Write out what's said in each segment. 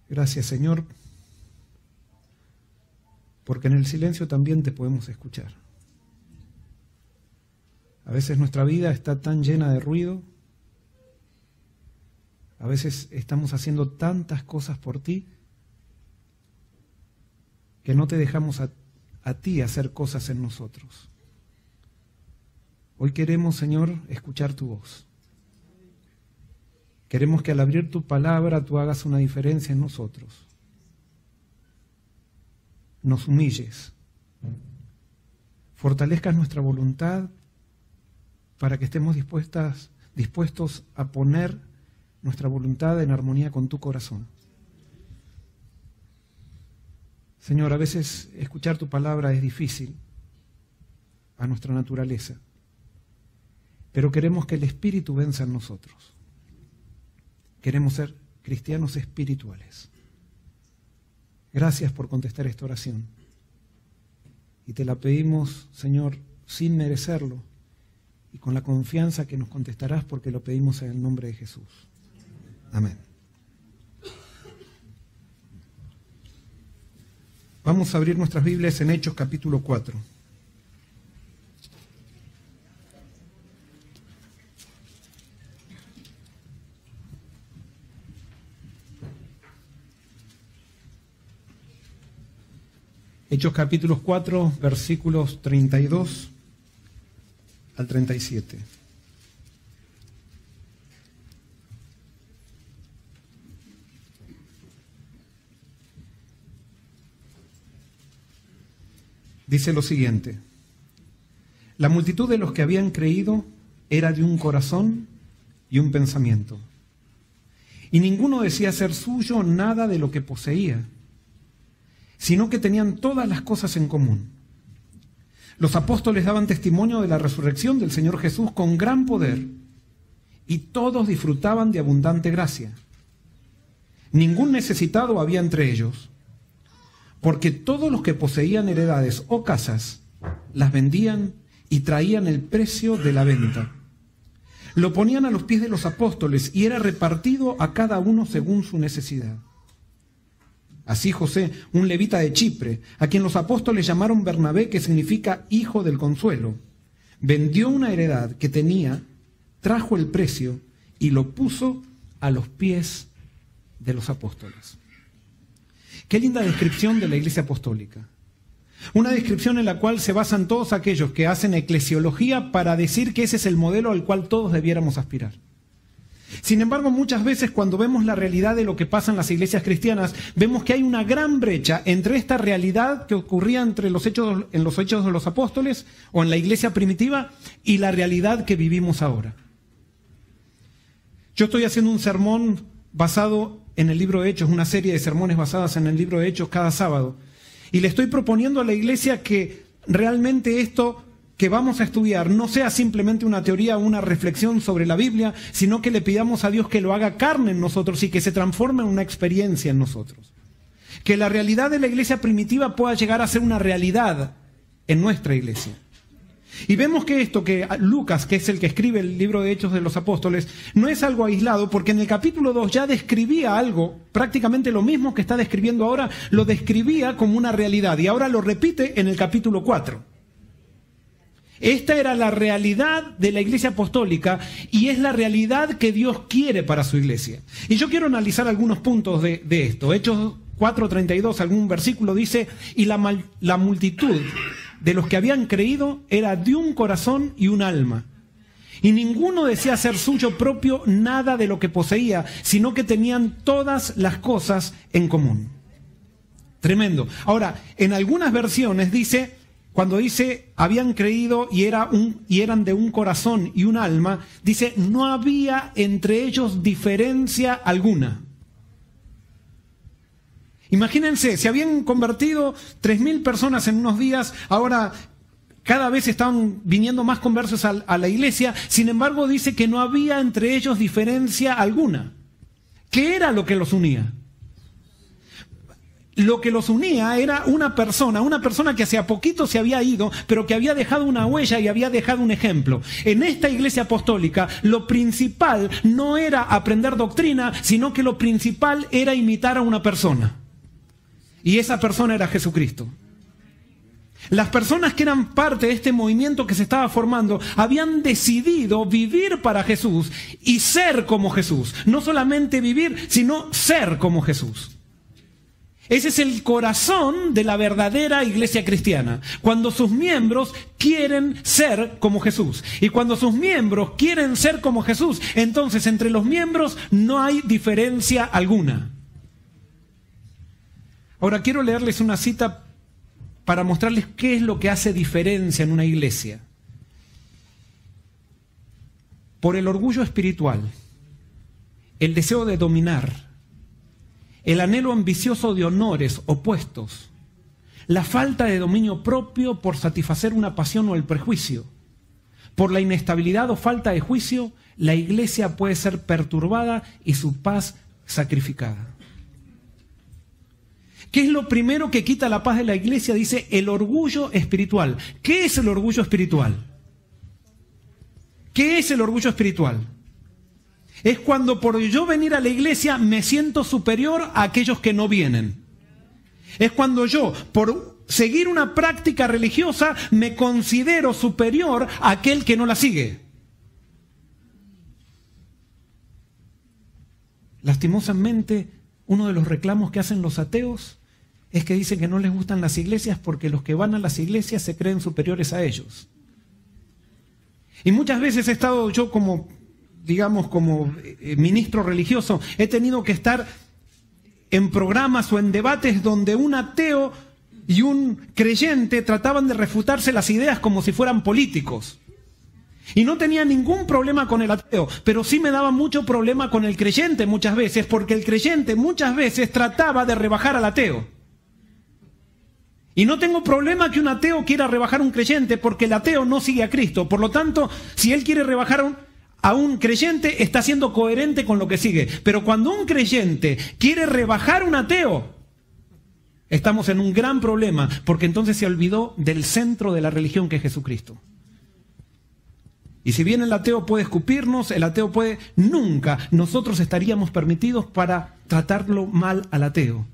Gracias, Señor, porque en el silencio también te podemos escuchar. A veces nuestra vida está tan llena de ruido, a veces estamos haciendo tantas cosas por ti, que no te dejamos a ti hacer cosas en nosotros. Hoy queremos, Señor, escuchar tu voz. Queremos que al abrir tu palabra tú hagas una diferencia en nosotros. Nos humilles. Fortalezcas nuestra voluntad para que estemos dispuestos a poner nuestra voluntad en armonía con tu corazón. Señor, a veces escuchar tu palabra es difícil a nuestra naturaleza, pero queremos que el Espíritu venza en nosotros. Queremos ser cristianos espirituales. Gracias por contestar esta oración. Y te la pedimos, Señor, sin merecerlo y con la confianza que nos contestarás porque lo pedimos en el nombre de Jesús. Amén. Vamos a abrir nuestras Biblias en Hechos capítulo 4. Hechos capítulo 4, versículos 32 al 37. Dice lo siguiente: la multitud de los que habían creído era de un corazón y un pensamiento, y ninguno decía ser suyo nada de lo que poseía, sino que tenían todas las cosas en común. Los apóstoles daban testimonio de la resurrección del Señor Jesús con gran poder, y todos disfrutaban de abundante gracia. Ningún necesitado había entre ellos, porque todos los que poseían heredades o casas las vendían y traían el precio de la venta. Lo ponían a los pies de los apóstoles y era repartido a cada uno según su necesidad. Así José, un levita de Chipre, a quien los apóstoles llamaron Bernabé, que significa hijo del consuelo, vendió una heredad que tenía, trajo el precio y lo puso a los pies de los apóstoles. Qué linda descripción de la Iglesia Apostólica. Una descripción en la cual se basan todos aquellos que hacen eclesiología para decir que ese es el modelo al cual todos debiéramos aspirar. Sin embargo, muchas veces cuando vemos la realidad de lo que pasa en las iglesias cristianas, vemos que hay una gran brecha entre esta realidad que ocurría en los hechos de los apóstoles o en la iglesia primitiva y la realidad que vivimos ahora. Yo estoy haciendo un sermón basado en el libro de Hechos, una serie de sermones basadas en el libro de Hechos cada sábado. Y le estoy proponiendo a la iglesia que realmente esto que vamos a estudiar no sea simplemente una teoría o una reflexión sobre la Biblia, sino que le pidamos a Dios que lo haga carne en nosotros y que se transforme en una experiencia en nosotros. Que la realidad de la iglesia primitiva pueda llegar a ser una realidad en nuestra iglesia. Y vemos que esto, que Lucas, que es el que escribe el libro de Hechos de los Apóstoles, no es algo aislado, porque en el capítulo 2 ya describía algo, prácticamente lo mismo que está describiendo ahora, lo describía como una realidad, y ahora lo repite en el capítulo 4. Esta era la realidad de la iglesia apostólica y es la realidad que Dios quiere para su iglesia. Y yo quiero analizar algunos puntos de esto. Hechos 4:32, algún versículo dice: y la multitud de los que habían creído era de un corazón y un alma. Y ninguno decía ser suyo propio nada de lo que poseía, sino que tenían todas las cosas en común. Tremendo. Ahora, en algunas versiones dice, cuando dice habían creído y eran de un corazón y un alma, dice no había entre ellos diferencia alguna. Imagínense, se habían convertido 3.000 personas en unos días, ahora cada vez estaban viniendo más conversos a la iglesia, sin embargo dice que no había entre ellos diferencia alguna. ¿Qué era lo que los unía? lo que los unía era una persona que hacía poquito se había ido, pero que había dejado una huella y había dejado un ejemplo. En esta iglesia apostólica, lo principal no era aprender doctrina, sino que lo principal era imitar a una persona. Y esa persona era Jesucristo. Las personas que eran parte de este movimiento que se estaba formando habían decidido vivir para Jesús y ser como Jesús. No solamente vivir, sino ser como Jesús. Ese es el corazón de la verdadera iglesia cristiana. Cuando sus miembros quieren ser como Jesús. Y cuando sus miembros quieren ser como Jesús, entonces entre los miembros no hay diferencia alguna. Ahora quiero leerles una cita para mostrarles qué es lo que hace diferencia en una iglesia. Por el orgullo espiritual, el deseo de dominar, el anhelo ambicioso de honores opuestos, la falta de dominio propio por satisfacer una pasión o el prejuicio, por la inestabilidad o falta de juicio, la iglesia puede ser perturbada y su paz sacrificada. ¿Qué es lo primero que quita la paz de la iglesia? Dice el orgullo espiritual. ¿Qué es el orgullo espiritual? ¿Qué es el orgullo espiritual? Es cuando por yo venir a la iglesia me siento superior a aquellos que no vienen. Es cuando yo, por seguir una práctica religiosa, me considero superior a aquel que no la sigue. Lastimosamente, uno de los reclamos que hacen los ateos es que dicen que no les gustan las iglesias porque los que van a las iglesias se creen superiores a ellos. Y muchas veces he estado yo como ministro religioso, he tenido que estar en programas o en debates donde un ateo y un creyente trataban de refutarse las ideas como si fueran políticos. Y no tenía ningún problema con el ateo, pero sí me daba mucho problema con el creyente muchas veces, porque el creyente muchas veces trataba de rebajar al ateo. Y no tengo problema que un ateo quiera rebajar a un creyente, porque el ateo no sigue a Cristo. Por lo tanto, si él quiere rebajar a un creyente, está siendo coherente con lo que sigue. Pero cuando un creyente quiere rebajar a un ateo, estamos en un gran problema, porque entonces se olvidó del centro de la religión, que es Jesucristo. Y si bien el ateo puede escupirnos, el ateo puede... Nunca nosotros estaríamos permitidos para tratarlo mal al ateo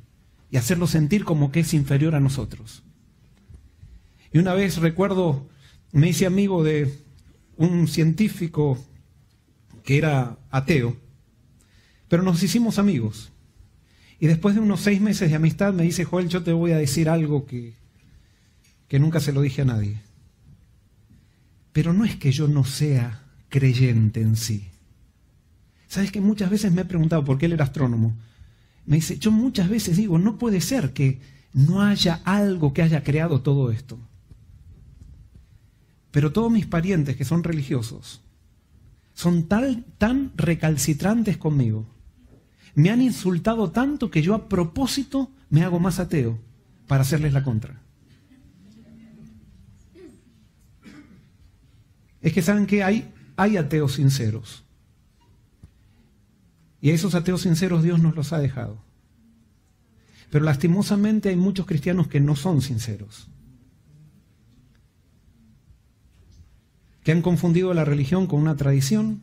y hacerlo sentir como que es inferior a nosotros. Y una vez recuerdo, me hice amigo de un científico que era ateo, pero nos hicimos amigos. Y después de unos 6 meses de amistad me dice: Joel, yo te voy a decir algo que nunca se lo dije a nadie. Pero no es que yo no sea creyente en sí. ¿Sabes que muchas veces me he preguntado, porque él era astrónomo? Me dice, yo muchas veces digo, no puede ser que no haya algo que haya creado todo esto. Pero todos mis parientes que son religiosos son tan recalcitrantes conmigo. Me han insultado tanto que yo a propósito me hago más ateo para hacerles la contra. Es que saben que hay ateos sinceros. Y a esos ateos sinceros Dios nos los ha dejado. Pero lastimosamente hay muchos cristianos que no son sinceros. Que han confundido la religión con una tradición,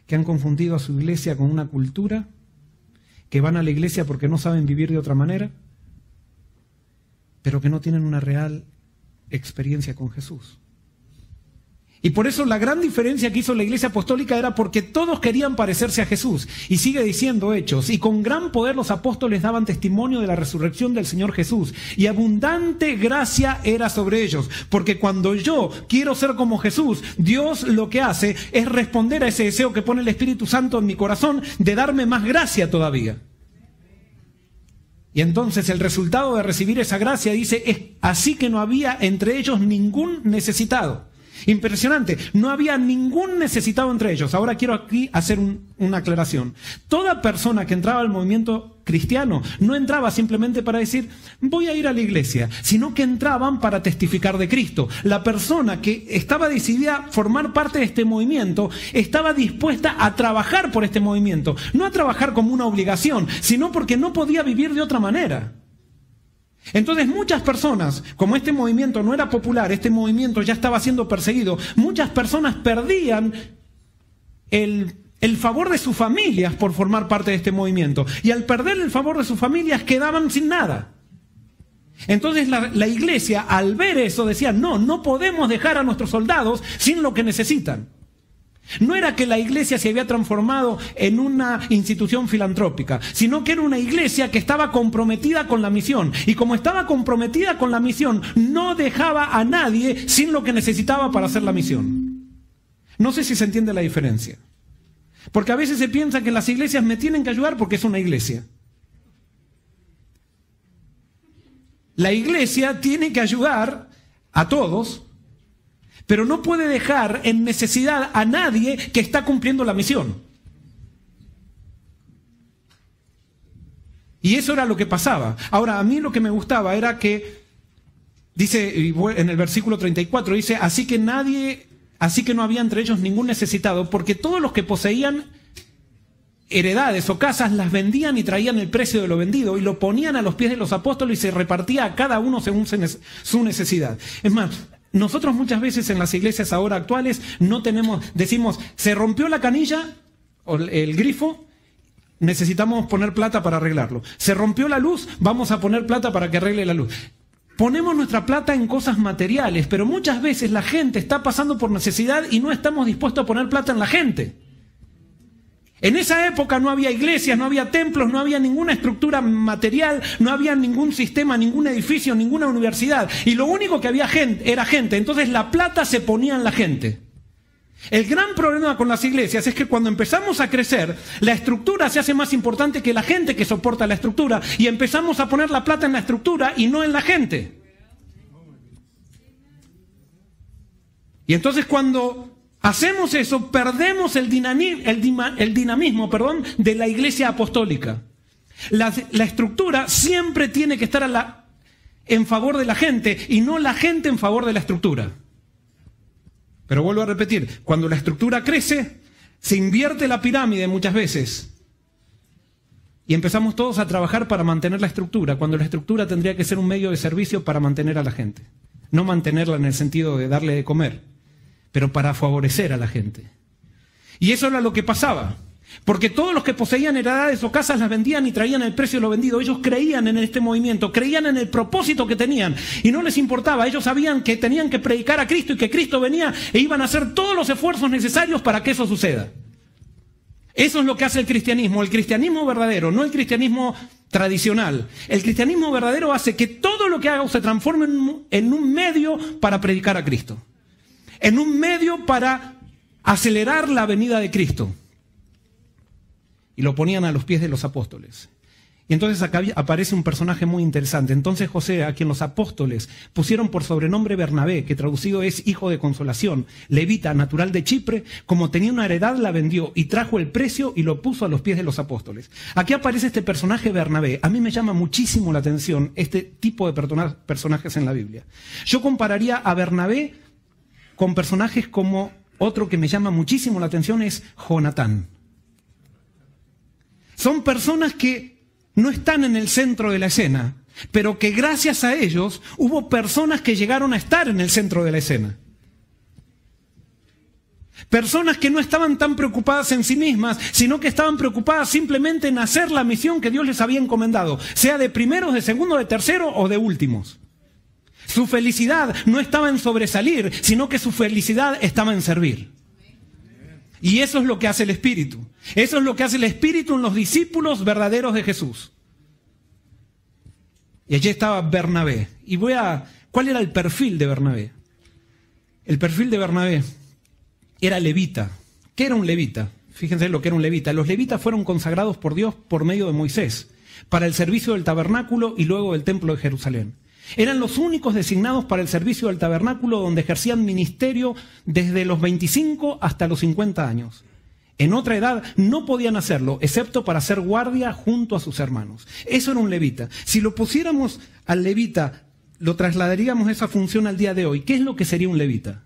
que han confundido a su iglesia con una cultura, que van a la iglesia porque no saben vivir de otra manera, pero que no tienen una real experiencia con Jesús. Y por eso la gran diferencia que hizo la iglesia apostólica era porque todos querían parecerse a Jesús. Y sigue diciendo Hechos, y con gran poder los apóstoles daban testimonio de la resurrección del Señor Jesús, y abundante gracia era sobre ellos. Porque cuando yo quiero ser como Jesús, Dios lo que hace es responder a ese deseo que pone el Espíritu Santo en mi corazón de darme más gracia todavía. Y entonces el resultado de recibir esa gracia, dice, es así que no había entre ellos ningún necesitado. Impresionante, no había ningún necesitado entre ellos. Ahora quiero aquí hacer una aclaración. Toda persona que entraba al movimiento cristiano no entraba simplemente para decir voy a ir a la iglesia, sino que entraban para testificar de Cristo. La persona que estaba decidida a formar parte de este movimiento estaba dispuesta a trabajar por este movimiento, no a trabajar como una obligación, sino porque no podía vivir de otra manera. Entonces muchas personas, como este movimiento no era popular, este movimiento ya estaba siendo perseguido, muchas personas perdían el favor de sus familias por formar parte de este movimiento. Y al perder el favor de sus familias quedaban sin nada. Entonces la iglesia, al ver eso, decía, no podemos dejar a nuestros soldados sin lo que necesitan. No era que la iglesia se había transformado en una institución filantrópica, sino que era una iglesia que estaba comprometida con la misión. Y como estaba comprometida con la misión, no dejaba a nadie sin lo que necesitaba para hacer la misión. No sé si se entiende la diferencia. Porque a veces se piensa que las iglesias me tienen que ayudar porque es una iglesia. La iglesia tiene que ayudar a todos, pero no puede dejar en necesidad a nadie que está cumpliendo la misión. Y eso era lo que pasaba. Ahora, a mí lo que me gustaba era que, dice en el versículo 34, dice, así que no había entre ellos ningún necesitado, porque todos los que poseían heredades o casas las vendían y traían el precio de lo vendido y lo ponían a los pies de los apóstoles y se repartía a cada uno según su necesidad. Es más, nosotros muchas veces en las iglesias ahora actuales decimos, se rompió la canilla o el grifo, necesitamos poner plata para arreglarlo. Se rompió la luz, vamos a poner plata para que arregle la luz. Ponemos nuestra plata en cosas materiales, pero muchas veces la gente está pasando por necesidad y no estamos dispuestos a poner plata en la gente. En esa época no había iglesias, no había templos, no había ninguna estructura material, no había ningún sistema, ningún edificio, ninguna universidad. Y lo único que había era gente. Entonces la plata se ponía en la gente. El gran problema con las iglesias es que cuando empezamos a crecer, la estructura se hace más importante que la gente que soporta la estructura. Y empezamos a poner la plata en la estructura y no en la gente. Y entonces cuando hacemos eso, perdemos el dinamismo de la iglesia apostólica. La estructura siempre tiene que estar en favor de la gente y no la gente en favor de la estructura. Pero vuelvo a repetir, cuando la estructura crece, se invierte la pirámide muchas veces y empezamos todos a trabajar para mantener la estructura, cuando la estructura tendría que ser un medio de servicio para mantener a la gente. No mantenerla en el sentido de darle de comer, pero para favorecer a la gente. Y eso era lo que pasaba. Porque todos los que poseían heredades o casas las vendían y traían el precio de lo vendido. Ellos creían en este movimiento, creían en el propósito que tenían. Y no les importaba, ellos sabían que tenían que predicar a Cristo y que Cristo venía e iban a hacer todos los esfuerzos necesarios para que eso suceda. Eso es lo que hace el cristianismo verdadero, no el cristianismo tradicional. El cristianismo verdadero hace que todo lo que haga se transforme en un medio para predicar a Cristo. En un medio para acelerar la venida de Cristo. Y lo ponían a los pies de los apóstoles. Y entonces acá aparece un personaje muy interesante. Entonces José, a quien los apóstoles pusieron por sobrenombre Bernabé, que traducido es hijo de consolación, levita, natural de Chipre, como tenía una heredad la vendió y trajo el precio y lo puso a los pies de los apóstoles. Aquí aparece este personaje Bernabé. A mí me llama muchísimo la atención este tipo de personajes en la Biblia. Yo compararía a Bernabé con personajes como otro que me llama muchísimo la atención es Jonatán. Son personas que no están en el centro de la escena, pero que gracias a ellos hubo personas que llegaron a estar en el centro de la escena. Personas que no estaban tan preocupadas en sí mismas, sino que estaban preocupadas simplemente en hacer la misión que Dios les había encomendado, sea de primeros, de segundos, de terceros o de últimos. Su felicidad no estaba en sobresalir, sino que su felicidad estaba en servir. Y eso es lo que hace el Espíritu. Eso es lo que hace el Espíritu en los discípulos verdaderos de Jesús. Y allí estaba Bernabé. Y ¿cuál era el perfil de Bernabé? El perfil de Bernabé era levita. ¿Qué era un levita? Fíjense lo que era un levita. Los levitas fueron consagrados por Dios por medio de Moisés para el servicio del tabernáculo y luego del templo de Jerusalén. Eran los únicos designados para el servicio del tabernáculo donde ejercían ministerio desde los 25 hasta los 50 años. En otra edad no podían hacerlo, excepto para hacer guardia junto a sus hermanos. Eso era un levita. Si lo pusiéramos al levita, lo trasladaríamos esa función al día de hoy. ¿Qué es lo que sería un levita?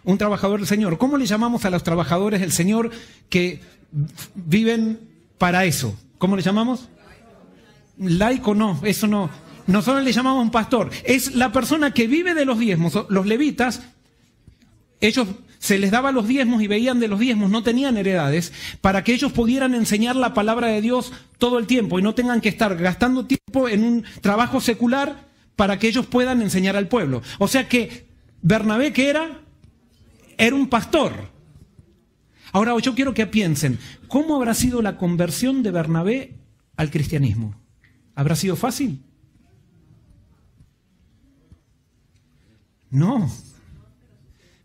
Un trabajador del Señor. ¿Cómo le llamamos a los trabajadores del Señor que viven para eso? ¿Cómo le llamamos? laico no, eso no. Nosotros le llamamos un pastor. Es la persona que vive de los diezmos. Los levitas, ellos se les daba los diezmos y veían de los diezmos, no tenían heredades, para que ellos pudieran enseñar la palabra de Dios todo el tiempo y no tengan que estar gastando tiempo en un trabajo secular para que ellos puedan enseñar al pueblo. O sea que Bernabé, ¿qué era? Era un pastor. Ahora yo quiero que piensen, ¿cómo habrá sido la conversión de Bernabé al cristianismo? ¿Habrá sido fácil? No.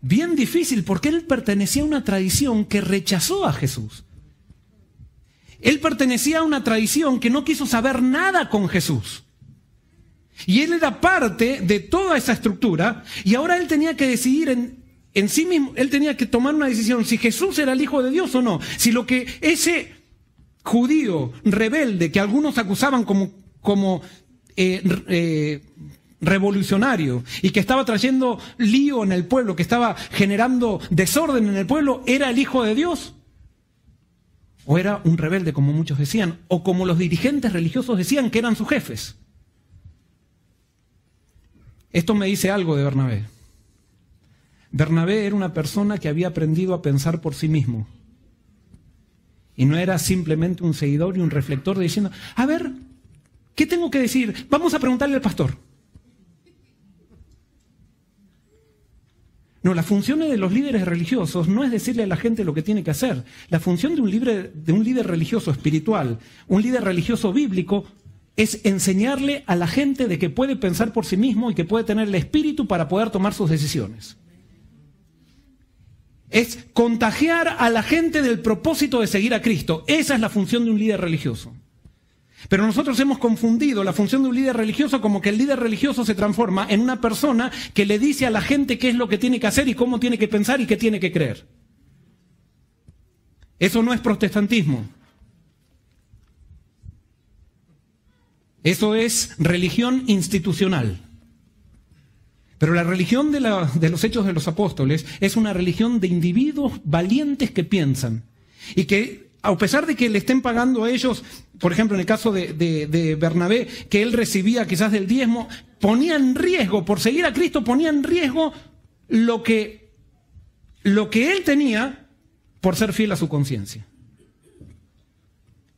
Bien difícil, porque él pertenecía a una tradición que rechazó a Jesús. Él pertenecía a una tradición que no quiso saber nada con Jesús. Y él era parte de toda esa estructura, y ahora él tenía que decidir en sí mismo, él tenía que tomar una decisión, si Jesús era el Hijo de Dios o no. Si lo que ese judío rebelde, que algunos acusaban como revolucionario y que estaba trayendo lío en el pueblo, que estaba generando desorden en el pueblo, ¿era el Hijo de Dios? ¿O era un rebelde, como muchos decían? ¿O como los dirigentes religiosos decían que eran sus jefes? Esto me dice algo de Bernabé. Bernabé era una persona que había aprendido a pensar por sí mismo. Y no era simplemente un seguidor y un reflector diciendo, a ver, ¿qué tengo que decir? Vamos a preguntarle al pastor. No, la función de los líderes religiosos no es decirle a la gente lo que tiene que hacer. La función de un líder religioso espiritual, un líder religioso bíblico, es enseñarle a la gente de que puede pensar por sí mismo y que puede tener el espíritu para poder tomar sus decisiones. Es contagiar a la gente del propósito de seguir a Cristo. Esa es la función de un líder religioso. Pero nosotros hemos confundido la función de un líder religioso como que el líder religioso se transforma en una persona que le dice a la gente qué es lo que tiene que hacer y cómo tiene que pensar y qué tiene que creer. Eso no es protestantismo. Eso es religión institucional. Pero la religión de los Hechos de los Apóstoles es una religión de individuos valientes que piensan y que, a pesar de que le estén pagando a ellos, por ejemplo, en el caso de Bernabé, que él recibía quizás del diezmo, ponía en riesgo, por seguir a Cristo, ponía en riesgo lo que él tenía por ser fiel a su conciencia.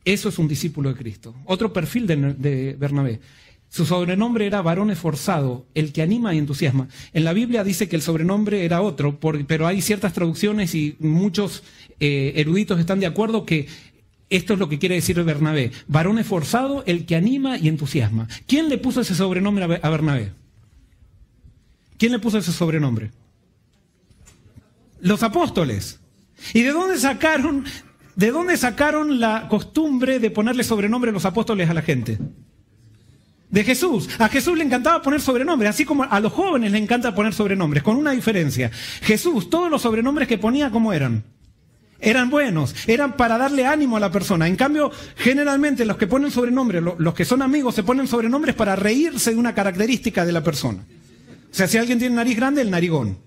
Eso es un discípulo de Cristo. Otro perfil de Bernabé. Su sobrenombre era varón esforzado, el que anima y entusiasma. En la Biblia dice que el sobrenombre era otro, pero hay ciertas traducciones y muchos eruditos están de acuerdo que esto es lo que quiere decir Bernabé. Varón esforzado, el que anima y entusiasma. ¿Quién le puso ese sobrenombre a Bernabé? ¿Quién le puso ese sobrenombre? Los apóstoles. ¿Y de dónde sacaron la costumbre de ponerle sobrenombre a los apóstoles a la gente? De Jesús. A Jesús le encantaba poner sobrenombres, así como a los jóvenes le encanta poner sobrenombres, con una diferencia. Jesús, todos los sobrenombres que ponía, ¿cómo eran? Eran buenos, eran para darle ánimo a la persona. En cambio, generalmente los que ponen sobrenombres, los que son amigos, se ponen sobrenombres para reírse de una característica de la persona. O sea, si alguien tiene nariz grande, el narigón.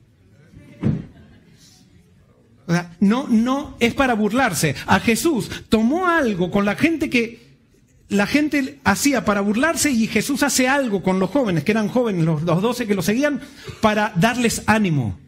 O sea, no es para burlarse. A Jesús tomó algo con la gente que la gente hacía para burlarse, y Jesús hace algo con los jóvenes, que eran jóvenes, los 12 que lo seguían, para darles ánimo.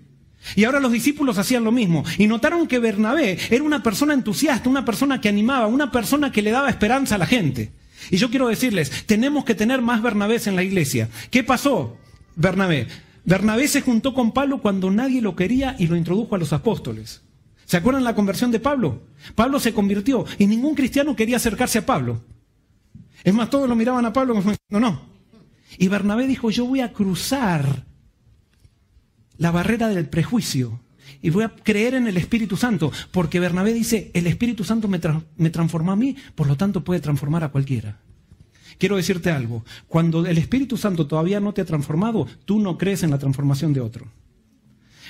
Y ahora los discípulos hacían lo mismo. Y notaron que Bernabé era una persona entusiasta, una persona que animaba, una persona que le daba esperanza a la gente. Y yo quiero decirles, tenemos que tener más Bernabés en la iglesia. ¿Qué pasó, Bernabé? Bernabé se juntó con Pablo cuando nadie lo quería y lo introdujo a los apóstoles. ¿Se acuerdan la conversión de Pablo? Pablo se convirtió y ningún cristiano quería acercarse a Pablo. Es más, todos lo miraban a Pablo como diciendo, no. Y Bernabé dijo, yo voy a cruzar la barrera del prejuicio y voy a creer en el Espíritu Santo, porque Bernabé dice, el Espíritu Santo me transformó a mí, por lo tanto puede transformar a cualquiera. Quiero decirte algo, cuando el Espíritu Santo todavía no te ha transformado, tú no crees en la transformación de otro.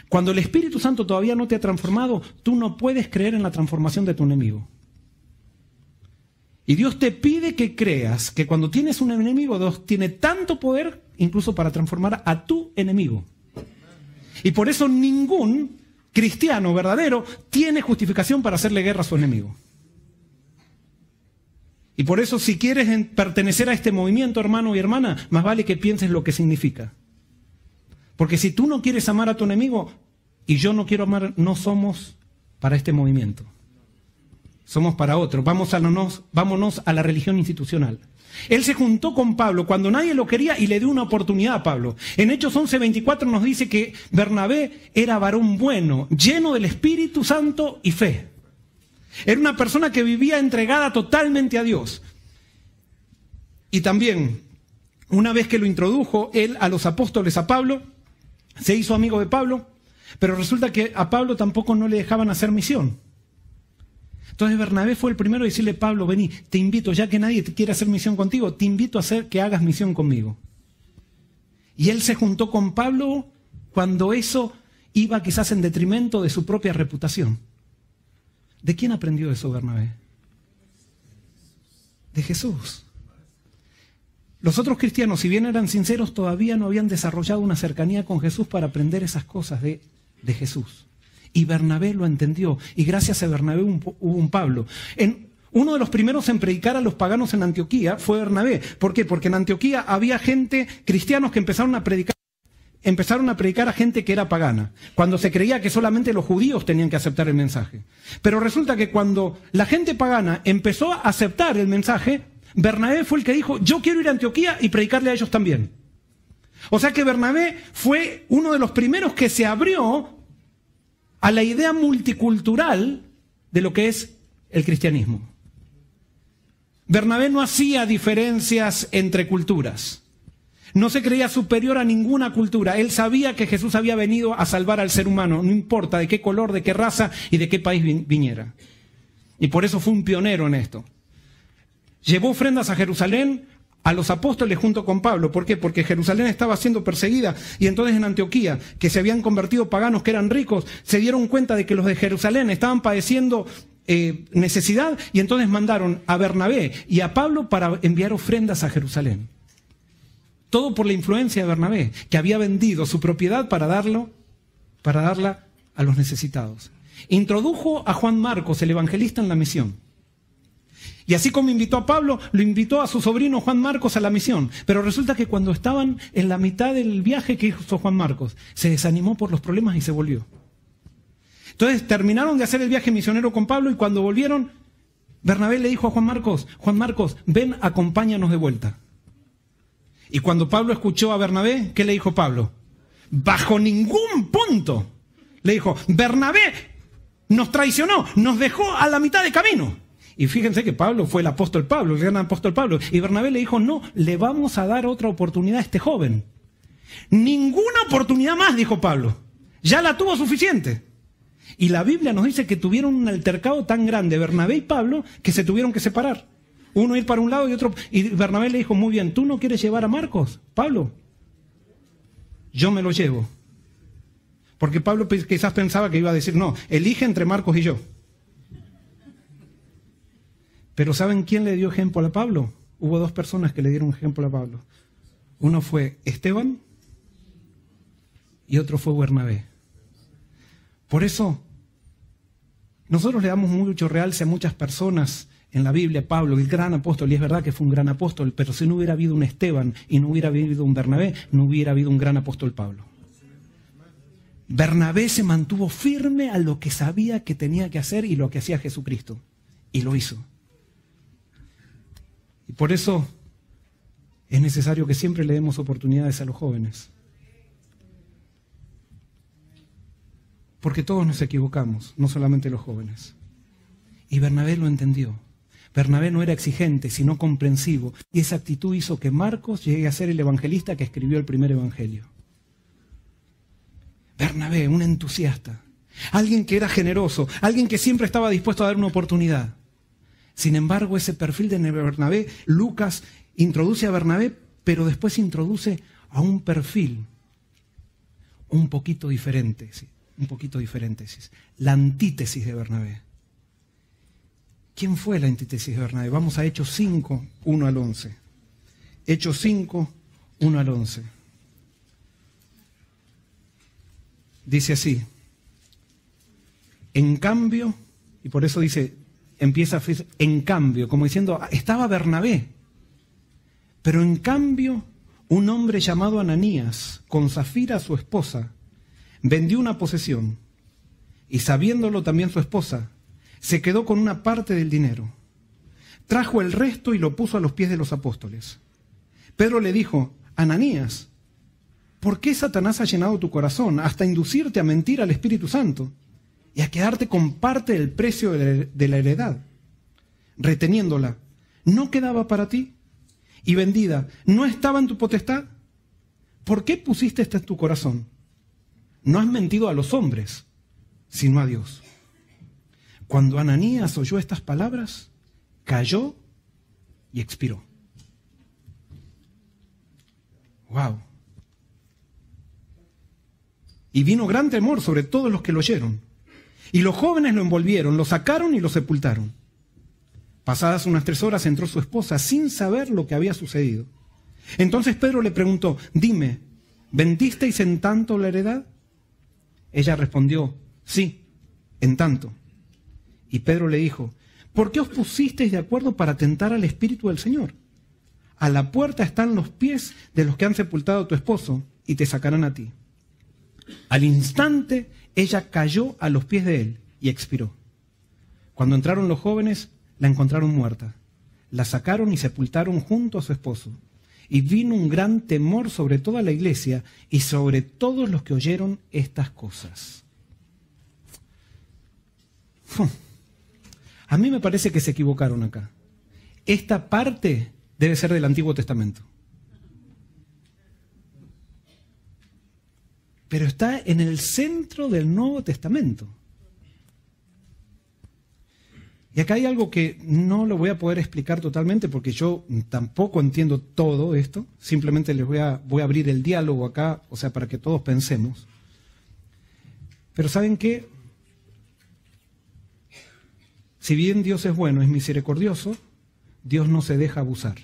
Cuando el Espíritu Santo todavía no te ha transformado, tú no puedes creer en la transformación de tu enemigo. Y Dios te pide que creas que cuando tienes un enemigo, Dios tiene tanto poder incluso para transformar a tu enemigo. Y por eso ningún cristiano verdadero tiene justificación para hacerle guerra a su enemigo. Y por eso, si quieres pertenecer a este movimiento, hermano y hermana, más vale que pienses lo que significa. Porque si tú no quieres amar a tu enemigo y yo no quiero amar, no somos para este movimiento. Somos para otro. Vámonos a la religión institucional. Él se juntó con Pablo cuando nadie lo quería y le dio una oportunidad a Pablo. En Hechos 11:24 nos dice que Bernabé era varón bueno, lleno del Espíritu Santo y fe. Era una persona que vivía entregada totalmente a Dios. Y también, una vez que lo introdujo él a los apóstoles, a Pablo, se hizo amigo de Pablo, pero resulta que a Pablo tampoco no le dejaban hacer misión. Entonces Bernabé fue el primero a decirle: Pablo, vení, te invito, ya que nadie te quiere hacer misión contigo, te invito a hacer que hagas misión conmigo. Y él se juntó con Pablo cuando eso iba quizás en detrimento de su propia reputación. ¿De quién aprendió eso Bernabé? De Jesús. Los otros cristianos, si bien eran sinceros, todavía no habían desarrollado una cercanía con Jesús para aprender esas cosas de Jesús. Y Bernabé lo entendió, y gracias a Bernabé hubo un Pablo. Uno de los primeros en predicar a los paganos en Antioquía fue Bernabé. ¿Por qué? Porque en Antioquía había cristianos que empezaron a predicar a gente que era pagana, cuando se creía que solamente los judíos tenían que aceptar el mensaje. Pero resulta que cuando la gente pagana empezó a aceptar el mensaje, Bernabé fue el que dijo: yo quiero ir a Antioquía y predicarle a ellos también. O sea que Bernabé fue uno de los primeros que se abrió a la idea multicultural de lo que es el cristianismo. Bernabé no hacía diferencias entre culturas. No se creía superior a ninguna cultura. Él sabía que Jesús había venido a salvar al ser humano, no importa de qué color, de qué raza y de qué país viniera. Y por eso fue un pionero en esto. Llevó ofrendas a Jerusalén, a los apóstoles junto con Pablo. ¿Por qué? Porque Jerusalén estaba siendo perseguida, y entonces en Antioquía, que se habían convertido paganos que eran ricos, se dieron cuenta de que los de Jerusalén estaban padeciendo necesidad, y entonces mandaron a Bernabé y a Pablo para enviar ofrendas a Jerusalén. Todo por la influencia de Bernabé, que había vendido su propiedad para darla a los necesitados. Introdujo a Juan Marcos, el evangelista, en la misión. Y así como invitó a Pablo, lo invitó a su sobrino Juan Marcos a la misión. Pero resulta que cuando estaban en la mitad del viaje que hizo Juan Marcos, se desanimó por los problemas y se volvió. Entonces terminaron de hacer el viaje misionero con Pablo, y cuando volvieron, Bernabé le dijo a Juan Marcos, ven, acompáñanos de vuelta. Y cuando Pablo escuchó a Bernabé, ¿qué le dijo Pablo? Bajo ningún punto. Le dijo: Bernabé nos traicionó, nos dejó a la mitad de camino. Y fíjense que Pablo fue el apóstol Pablo, el gran apóstol Pablo. Y Bernabé le dijo: no, le vamos a dar otra oportunidad a este joven. Ninguna oportunidad más, dijo Pablo. Ya la tuvo suficiente. Y la Biblia nos dice que tuvieron un altercado tan grande, Bernabé y Pablo, que se tuvieron que separar. Uno ir para un lado y otro. Y Bernabé le dijo: muy bien, ¿tú no quieres llevar a Marcos, Pablo? Yo me lo llevo. Porque Pablo quizás pensaba que iba a decir: no, elige entre Marcos y yo. Pero ¿saben quién le dio ejemplo a Pablo? Hubo dos personas que le dieron ejemplo a Pablo. Uno fue Esteban y otro fue Bernabé. Por eso, nosotros le damos mucho realce a muchas personas en la Biblia. Pablo, el gran apóstol, y es verdad que fue un gran apóstol, pero si no hubiera habido un Esteban y no hubiera habido un Bernabé, no hubiera habido un gran apóstol Pablo. Bernabé se mantuvo firme a lo que sabía que tenía que hacer y lo que hacía Jesucristo. Y lo hizo. Y por eso es necesario que siempre le demos oportunidades a los jóvenes. Porque todos nos equivocamos, no solamente los jóvenes. Y Bernabé lo entendió. Bernabé no era exigente, sino comprensivo. Y esa actitud hizo que Marcos llegue a ser el evangelista que escribió el primer evangelio. Bernabé, un entusiasta. Alguien que era generoso, alguien que siempre estaba dispuesto a dar una oportunidad. Sin embargo, ese perfil de Bernabé, Lucas introduce a Bernabé, pero después introduce a un perfil un poquito diferente, ¿sí? Un poquito diferente, ¿sí? La antítesis de Bernabé. ¿Quién fue la antítesis de Bernabé? Vamos a Hechos 5, 1 al 11. Hechos 5, 1 al 11. Dice así: en cambio, y por eso dice empieza en cambio, como diciendo, estaba Bernabé, pero en cambio un hombre llamado Ananías, con Zafira su esposa, vendió una posesión y sabiéndolo también su esposa, se quedó con una parte del dinero. Trajo el resto y lo puso a los pies de los apóstoles. Pedro le dijo, Ananías, ¿por qué Satanás ha llenado tu corazón hasta inducirte a mentir al Espíritu Santo y a quedarte con parte del precio de la heredad? Reteniéndola, ¿no quedaba para ti? Y vendida, ¿no estaba en tu potestad? ¿Por qué pusiste esto en tu corazón? No has mentido a los hombres, sino a Dios. Cuando Ananías oyó estas palabras, cayó y expiró. ¡Wow! Y vino gran temor sobre todos los que lo oyeron. Y los jóvenes lo envolvieron, lo sacaron y lo sepultaron. Pasadas unas 3 horas entró su esposa sin saber lo que había sucedido. Entonces Pedro le preguntó, dime, ¿vendisteis en tanto la heredad? Ella respondió, sí, en tanto. Y Pedro le dijo, ¿por qué os pusisteis de acuerdo para tentar al Espíritu del Señor? A la puerta están los pies de los que han sepultado a tu esposo y te sacarán a ti. Al instante ella cayó a los pies de él y expiró. Cuando entraron los jóvenes, la encontraron muerta. La sacaron y sepultaron junto a su esposo. Y vino un gran temor sobre toda la iglesia y sobre todos los que oyeron estas cosas. A mí me parece que se equivocaron acá. Esta parte debe ser del Antiguo Testamento. Pero está en el centro del Nuevo Testamento. Y acá hay algo que no lo voy a poder explicar totalmente porque yo tampoco entiendo todo esto. Simplemente les voy a abrir el diálogo acá, o sea, para que todos pensemos. Pero ¿saben qué? Si bien Dios es bueno, es misericordioso, Dios no se deja abusar.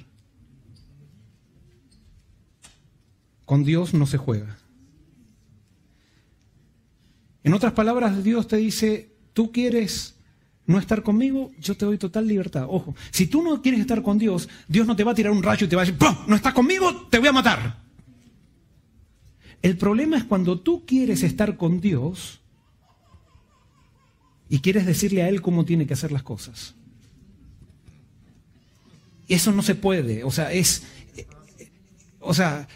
Con Dios no se juega. En otras palabras, Dios te dice, ¿tú quieres no estar conmigo? Yo te doy total libertad. Ojo, si tú no quieres estar con Dios, Dios no te va a tirar un rayo y te va a decir, ¡pum! No estás conmigo, te voy a matar. El problema es cuando tú quieres estar con Dios y quieres decirle a Él cómo tiene que hacer las cosas. Eso no se puede. O sea,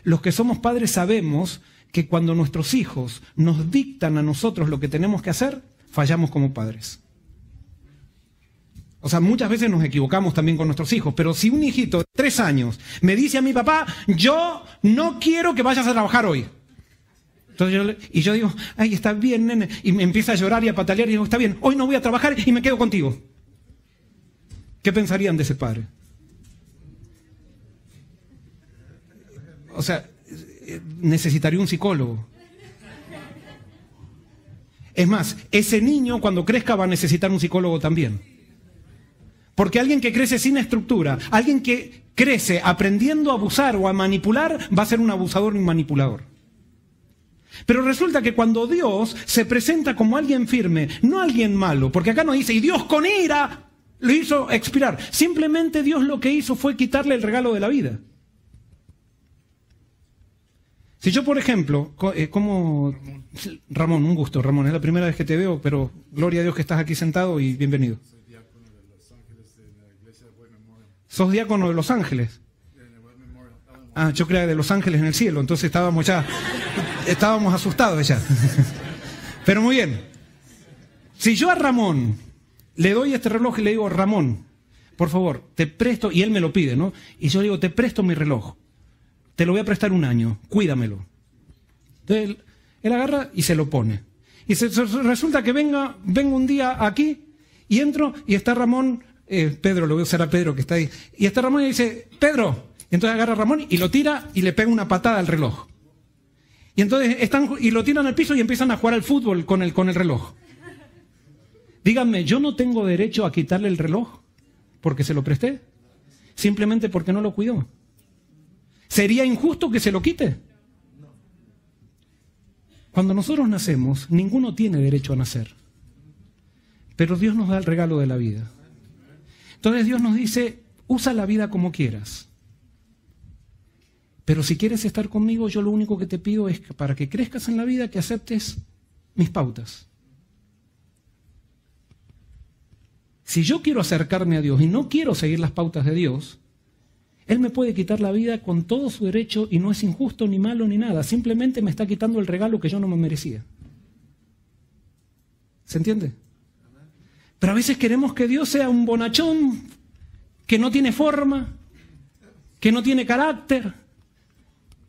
los que somos padres sabemos que cuando nuestros hijos nos dictan a nosotros lo que tenemos que hacer, fallamos como padres. O sea, muchas veces nos equivocamos también con nuestros hijos, pero si un hijito de 3 años me dice a mi papá, yo no quiero que vayas a trabajar hoy. Entonces yo digo, ay, está bien, nene, y me empieza a llorar y a patalear y digo, está bien, hoy no voy a trabajar y me quedo contigo. ¿Qué pensarían de ese padre? O sea, necesitaría un psicólogo. Es más, ese niño cuando crezca va a necesitar un psicólogo también. Porque alguien que crece sin estructura, alguien que crece aprendiendo a abusar o a manipular, va a ser un abusador y un manipulador. Pero resulta que cuando Dios se presenta como alguien firme, no alguien malo, porque acá no dice, y Dios con ira lo hizo expirar. Simplemente Dios lo que hizo fue quitarle el regalo de la vida. Si yo, por ejemplo, como Ramón, un gusto, Ramón, es la primera vez que te veo, pero gloria a Dios que estás aquí sentado y bienvenido. Soy diácono de Los Ángeles de la iglesia de Way Memorial. ¿Sos diácono de Los Ángeles? Ah, yo creía de Los Ángeles en el cielo, entonces estábamos asustados ya. Pero muy bien. Si yo a Ramón le doy este reloj y le digo, Ramón, por favor, te presto, y él me lo pide, ¿no? Y yo le digo, te presto mi reloj. Te lo voy a prestar 1 año, cuídamelo. Entonces él agarra y se lo pone. Y resulta que vengo un día aquí y entro y está Ramón, Pedro, lo voy a usar a Pedro que está ahí. Y está Ramón y dice, Pedro. Y entonces agarra a Ramón y lo tira y le pega una patada al reloj. Y entonces y lo tiran al piso y empiezan a jugar al fútbol con el reloj. Díganme, ¿yo no tengo derecho a quitarle el reloj porque se lo presté? Simplemente porque no lo cuidó. ¿Sería injusto que se lo quite? Cuando nosotros nacemos, ninguno tiene derecho a nacer. Pero Dios nos da el regalo de la vida. Entonces Dios nos dice, usa la vida como quieras. Pero si quieres estar conmigo, yo lo único que te pido es que para que crezcas en la vida, que aceptes mis pautas. Si yo quiero acercarme a Dios y no quiero seguir las pautas de Dios, Él me puede quitar la vida con todo su derecho y no es injusto, ni malo, ni nada. Simplemente me está quitando el regalo que yo no me merecía. ¿Se entiende? Pero a veces queremos que Dios sea un bonachón, que no tiene forma, que no tiene carácter,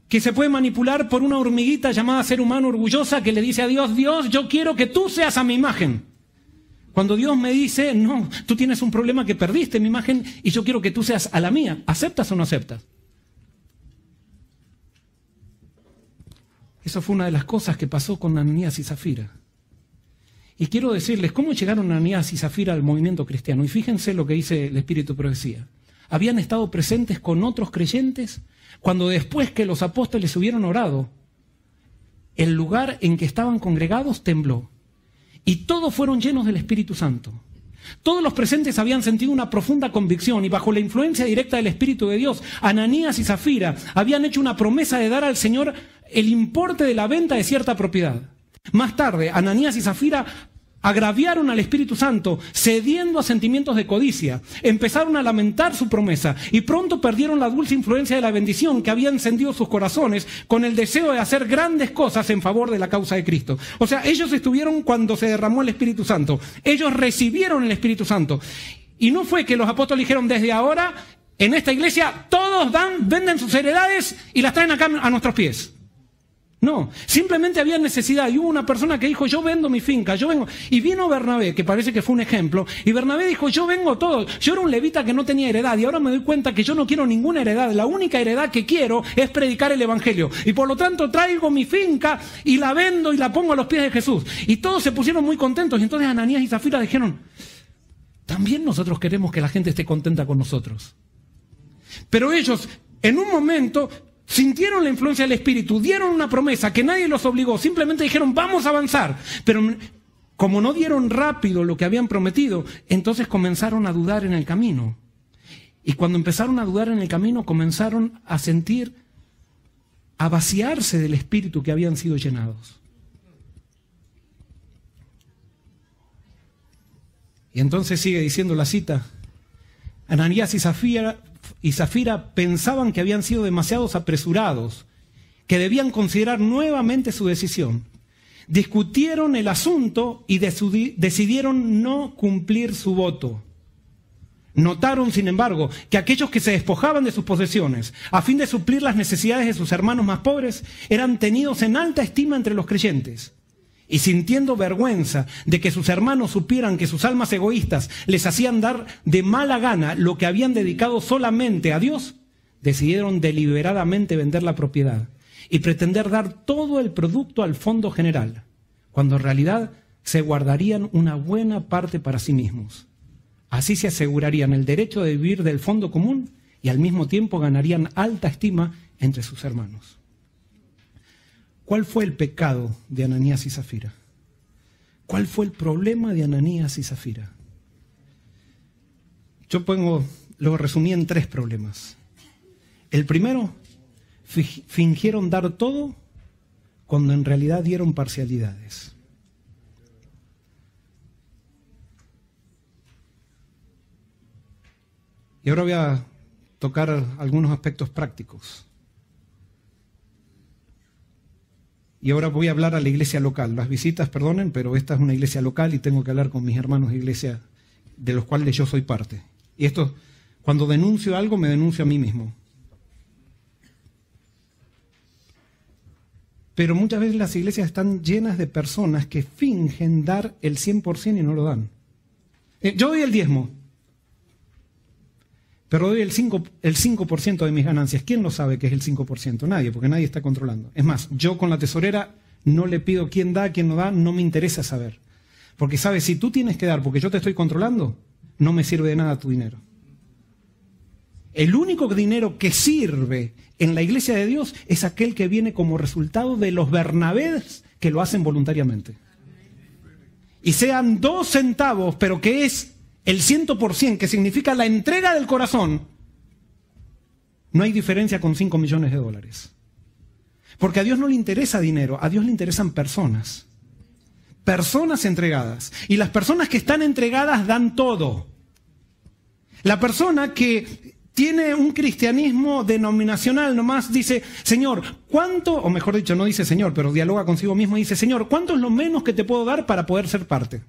que se puede manipular por una hormiguita llamada ser humano orgullosa que le dice a Dios, Dios, yo quiero que tú seas a mi imagen. Cuando Dios me dice, no, tú tienes un problema que perdiste mi imagen y yo quiero que tú seas a la mía. ¿Aceptas o no aceptas? Eso fue una de las cosas que pasó con Ananías y Zafira. Y quiero decirles cómo llegaron Ananías y Zafira al movimiento cristiano. Y fíjense lo que dice el Espíritu de Profecía. Habían estado presentes con otros creyentes cuando después que los apóstoles hubieron orado, el lugar en que estaban congregados tembló. Y todos fueron llenos del Espíritu Santo. Todos los presentes habían sentido una profunda convicción y bajo la influencia directa del Espíritu de Dios, Ananías y Zafira habían hecho una promesa de dar al Señor el importe de la venta de cierta propiedad. Más tarde, Ananías y Zafira agraviaron al Espíritu Santo, cediendo a sentimientos de codicia. Empezaron a lamentar su promesa y pronto perdieron la dulce influencia de la bendición que había encendido sus corazones con el deseo de hacer grandes cosas en favor de la causa de Cristo. O sea, ellos estuvieron cuando se derramó el Espíritu Santo. Ellos recibieron el Espíritu Santo. Y no fue que los apóstoles dijeron, desde ahora, en esta iglesia, todos venden sus heredades y las traen acá a nuestros pies. No, simplemente había necesidad y hubo una persona que dijo, yo vendo mi finca, yo vengo. Y vino Bernabé, que parece que fue un ejemplo, y Bernabé dijo, yo vengo todo. Yo era un levita que no tenía heredad y ahora me doy cuenta que yo no quiero ninguna heredad. La única heredad que quiero es predicar el evangelio. Y por lo tanto traigo mi finca y la vendo y la pongo a los pies de Jesús. Y todos se pusieron muy contentos y entonces Ananías y Zafira dijeron, también nosotros queremos que la gente esté contenta con nosotros. Pero ellos, en un momento, sintieron la influencia del Espíritu, dieron una promesa que nadie los obligó, simplemente dijeron, vamos a avanzar. Pero como no dieron rápido lo que habían prometido, entonces comenzaron a dudar en el camino. Y cuando empezaron a dudar en el camino, comenzaron a sentir, a vaciarse del Espíritu que habían sido llenados. Y entonces sigue diciendo la cita, Ananías y Zafira pensaban que habían sido demasiados apresurados, que debían considerar nuevamente su decisión. Discutieron el asunto y decidieron no cumplir su voto. Notaron, sin embargo, que aquellos que se despojaban de sus posesiones a fin de suplir las necesidades de sus hermanos más pobres eran tenidos en alta estima entre los creyentes. Y sintiendo vergüenza de que sus hermanos supieran que sus almas egoístas les hacían dar de mala gana lo que habían dedicado solamente a Dios, decidieron deliberadamente vender la propiedad y pretender dar todo el producto al fondo general, cuando en realidad se guardarían una buena parte para sí mismos. Así se asegurarían el derecho de vivir del fondo común y al mismo tiempo ganarían alta estima entre sus hermanos. ¿Cuál fue el pecado de Ananías y Zafira? ¿Cuál fue el problema de Ananías y Zafira? Yo lo resumí en 3 problemas. El primero, fingieron dar todo cuando en realidad dieron parcialidades. Y ahora voy a tocar algunos aspectos prácticos. Y ahora voy a hablar a la iglesia local. Las visitas, perdonen, pero esta es una iglesia local y tengo que hablar con mis hermanos de iglesia de los cuales yo soy parte. Y esto, cuando denuncio algo, me denuncio a mí mismo. Pero muchas veces las iglesias están llenas de personas que fingen dar el 100% y no lo dan. Yo doy el diezmo, pero doy el 5% de mis ganancias. ¿Quién lo sabe que es el 5%? Nadie, porque nadie está controlando. Es más, yo con la tesorera no le pido quién da, quién no da, no me interesa saber. Porque sabes, si tú tienes que dar porque yo te estoy controlando, no me sirve de nada tu dinero. El único dinero que sirve en la iglesia de Dios es aquel que viene como resultado de los Bernabés que lo hacen voluntariamente. Y sean 2 centavos, pero que es el 100%, que significa la entrega del corazón, no hay diferencia con 5 millones de dólares. Porque a Dios no le interesa dinero, a Dios le interesan personas. Personas entregadas. Y las personas que están entregadas dan todo. La persona que tiene un cristianismo denominacional nomás dice, Señor, ¿cuánto? O mejor dicho, no dice Señor, pero dialoga consigo mismo y dice, Señor, ¿cuánto es lo menos que te puedo dar para poder ser parte?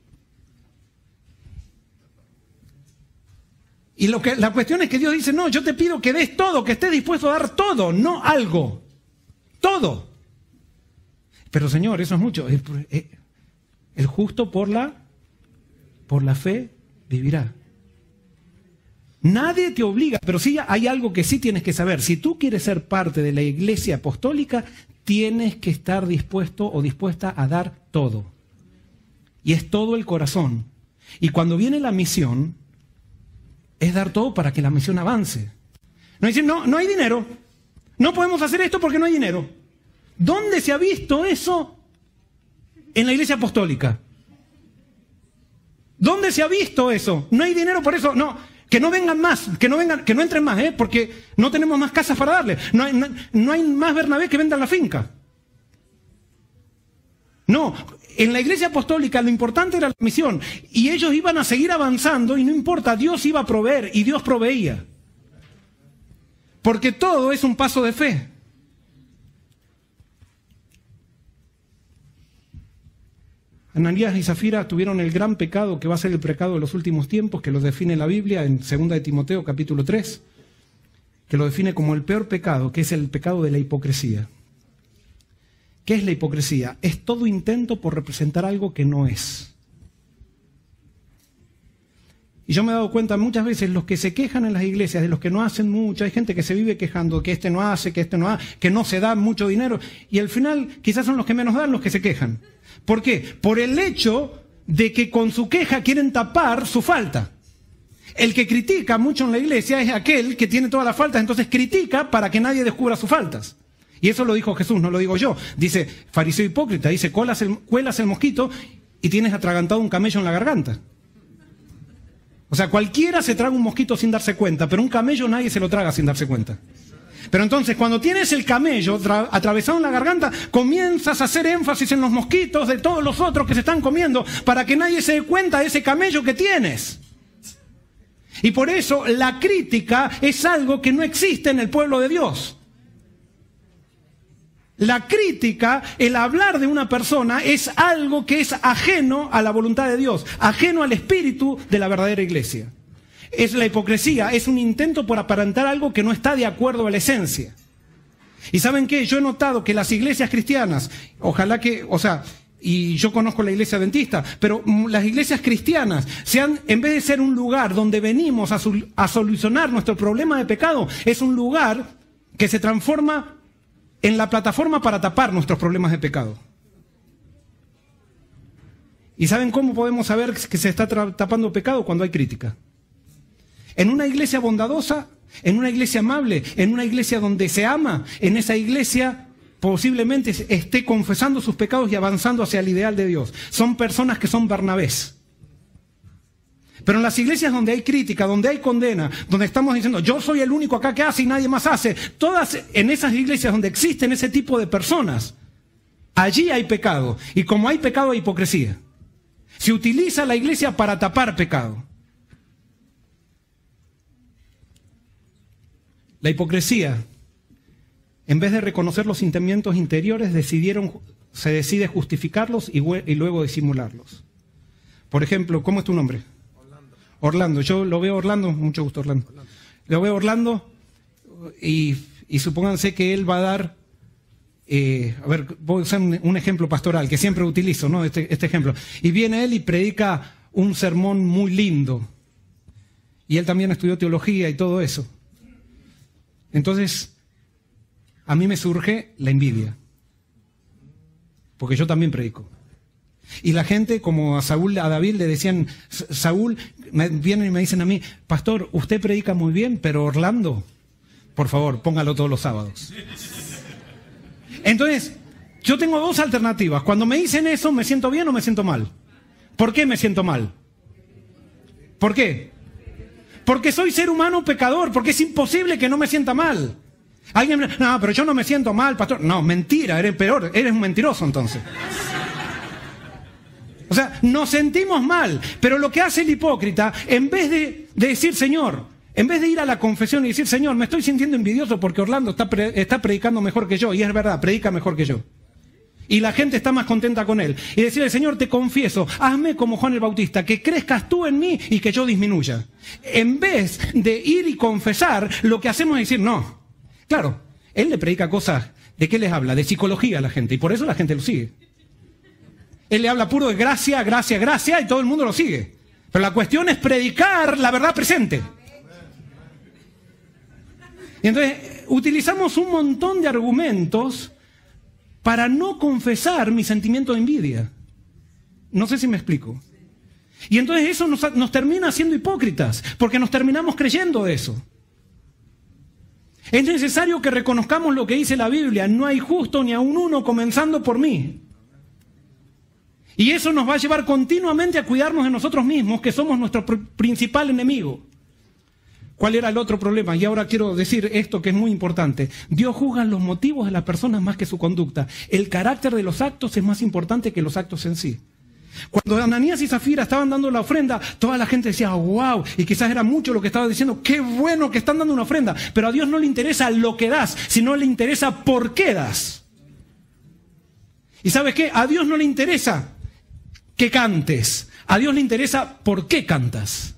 Y la cuestión es que Dios dice, no, yo te pido que des todo, que estés dispuesto a dar todo, no algo. Todo. Pero Señor, eso es mucho. El justo por la fe vivirá. Nadie te obliga, pero sí hay algo que sí tienes que saber. Si tú quieres ser parte de la iglesia apostólica, tienes que estar dispuesto o dispuesta a dar todo. Y es todo el corazón. Y cuando viene la misión, es dar todo para que la misión avance. No dicen, no hay dinero. No podemos hacer esto porque no hay dinero. ¿Dónde se ha visto eso en la iglesia apostólica? ¿Dónde se ha visto eso? No hay dinero, por eso no. Que no vengan más, que no entren más, porque no tenemos más casas para darle. No hay más Bernabé que vendan la finca. No, en la iglesia apostólica lo importante era la misión. Y ellos iban a seguir avanzando y no importa, Dios iba a proveer y Dios proveía. Porque todo es un paso de fe. Ananías y Zafira tuvieron el gran pecado que va a ser el pecado de los últimos tiempos, que lo define la Biblia en 2 de Timoteo capítulo 3, que lo define como el peor pecado, que es el pecado de la hipocresía. ¿Qué es la hipocresía? Es todo intento por representar algo que no es. Y yo me he dado cuenta muchas veces, los que se quejan en las iglesias, de los que no hacen mucho, hay gente que se vive quejando que este no hace, que no se da mucho dinero, y al final quizás son los que menos dan los que se quejan. ¿Por qué? Por el hecho de que con su queja quieren tapar su falta. El que critica mucho en la iglesia es aquel que tiene todas las faltas, entonces critica para que nadie descubra sus faltas. Y eso lo dijo Jesús, no lo digo yo. Dice, fariseo hipócrita, dice, cuelas el mosquito y tienes atragantado un camello en la garganta. O sea, cualquiera se traga un mosquito sin darse cuenta, pero un camello nadie se lo traga sin darse cuenta. Pero entonces, cuando tienes el camello atravesado en la garganta, comienzas a hacer énfasis en los mosquitos de todos los otros que se están comiendo, para que nadie se dé cuenta de ese camello que tienes. Y por eso la crítica es algo que no existe en el pueblo de Dios. La crítica, el hablar de una persona, es algo que es ajeno a la voluntad de Dios, ajeno al espíritu de la verdadera iglesia. Es la hipocresía, es un intento por aparentar algo que no está de acuerdo a la esencia. ¿Y saben qué? Yo he notado que las iglesias cristianas, y yo conozco la iglesia adventista, pero las iglesias cristianas, en vez de ser un lugar donde venimos a solucionar nuestro problema de pecado, es un lugar que se transforma en la plataforma para tapar nuestros problemas de pecado. ¿Y saben cómo podemos saber que se está tapando pecado? Cuando hay crítica. En una iglesia bondadosa, en una iglesia amable, en una iglesia donde se ama, en esa iglesia posiblemente esté confesando sus pecados y avanzando hacia el ideal de Dios. Son personas que son Bernabés. Pero en las iglesias donde hay crítica, donde hay condena, donde estamos diciendo, yo soy el único acá que hace y nadie más hace, todas en esas iglesias donde existen ese tipo de personas, allí hay pecado. Y como hay pecado, hay hipocresía. Se utiliza la iglesia para tapar pecado. La hipocresía, en vez de reconocer los sentimientos interiores, se decide justificarlos y luego disimularlos. Por ejemplo, ¿cómo es tu nombre? Orlando. Yo lo veo Orlando, mucho gusto Orlando. Lo veo Orlando y supónganse que él va a dar, voy a usar un ejemplo pastoral que siempre utilizo, ¿no? Este ejemplo. Y viene él y predica un sermón muy lindo. Y él también estudió teología y todo eso. Entonces, a mí me surge la envidia. Porque yo también predico. Y la gente, como a David le decían, Saúl, vienen y me dicen a mí, pastor, usted predica muy bien, pero Orlando, por favor, póngalo todos los sábados. Entonces, yo tengo dos alternativas. Cuando me dicen eso, ¿me siento bien o me siento mal? ¿Por qué me siento mal? ¿Por qué? Porque soy ser humano pecador, porque es imposible que no me sienta mal. Alguien me dice, no, pero yo no me siento mal, pastor. No, mentira, eres peor, eres un mentiroso entonces. O sea, nos sentimos mal, pero lo que hace el hipócrita, en vez de decir, Señor, en vez de ir a la confesión y decir, Señor, me estoy sintiendo envidioso porque Orlando está predicando mejor que yo, y es verdad, predica mejor que yo. Y la gente está más contenta con él. Y decirle, Señor, te confieso, hazme como Juan el Bautista, que crezcas tú en mí y que yo disminuya. En vez de ir y confesar, lo que hacemos es decir, no. Claro, él le predica cosas, ¿de qué les habla? De psicología a la gente, y por eso la gente lo sigue. Él le habla puro de gracia, gracia, gracia, y todo el mundo lo sigue. Pero la cuestión es predicar la verdad presente. Y entonces, utilizamos un montón de argumentos para no confesar mi sentimiento de envidia. No sé si me explico. Y entonces eso nos termina haciendo hipócritas, porque nos terminamos creyendo eso. Es necesario que reconozcamos lo que dice la Biblia, no hay justo ni aun uno, comenzando por mí. Y eso nos va a llevar continuamente a cuidarnos de nosotros mismos, que somos nuestro principal enemigo. ¿Cuál era el otro problema? Y ahora quiero decir esto que es muy importante. Dios juzga los motivos de las personas más que su conducta. El carácter de los actos es más importante que los actos en sí. Cuando Ananías y Zafira estaban dando la ofrenda, toda la gente decía, wow, y quizás era mucho lo que estaba diciendo, qué bueno que están dando una ofrenda. Pero a Dios no le interesa lo que das, sino le interesa por qué das. ¿Y sabes qué? A Dios no le interesa que cantes. A Dios le interesa por qué cantas.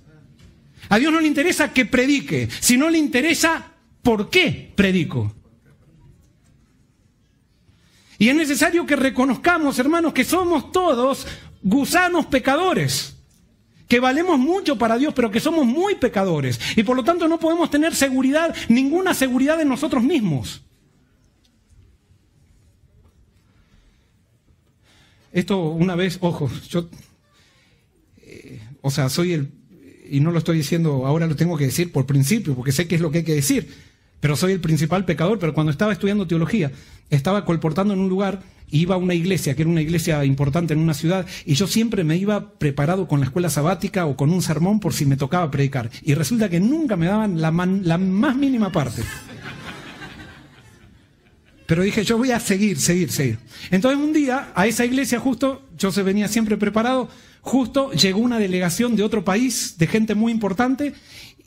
A Dios no le interesa que predique, sino le interesa por qué predico. Y es necesario que reconozcamos, hermanos, que somos todos gusanos pecadores, que valemos mucho para Dios, pero que somos muy pecadores. Y por lo tanto no podemos tener seguridad, ninguna seguridad en nosotros mismos. Esto una vez, ojo, yo, soy y no lo estoy diciendo, ahora lo tengo que decir por principio, porque sé que es lo que hay que decir, pero soy el principal pecador. Pero cuando estaba estudiando teología, estaba colportando en un lugar, iba a una iglesia, que era una iglesia importante en una ciudad, y yo siempre me iba preparado con la escuela sabática o con un sermón por si me tocaba predicar. Y resulta que nunca me daban la más mínima parte. Pero dije, yo voy a seguir. Entonces un día, a esa iglesia justo, yo se venía siempre preparado, justo llegó una delegación de otro país, de gente muy importante,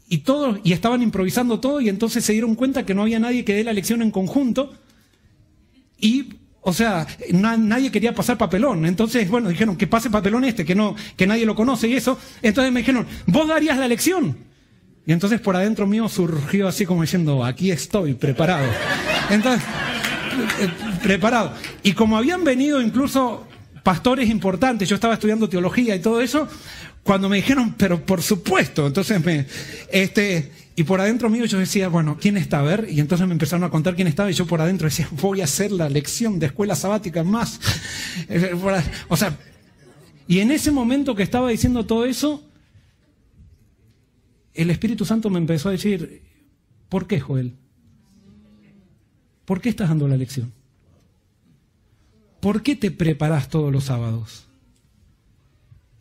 y estaban improvisando todo, y entonces se dieron cuenta que no había nadie que dé la lección en conjunto, y, nadie quería pasar papelón. Entonces, bueno, dijeron, que pase papelón que nadie lo conoce y eso. Entonces me dijeron, ¿vos darías la lección? Y entonces por adentro mío surgió así como diciendo, aquí estoy, preparado. Entonces, preparado. Y como habían venido incluso pastores importantes, yo estaba estudiando teología y todo eso, cuando me dijeron, pero por supuesto, entonces y por adentro mío yo decía, bueno, ¿quién está? A ver, y entonces me empezaron a contar quién estaba, y yo por adentro decía, voy a hacer la lección de escuela sabática más. Y en ese momento que estaba diciendo todo eso, el Espíritu Santo me empezó a decir, ¿por qué, Joel? ¿Por qué estás dando la lección? ¿Por qué te preparás todos los sábados?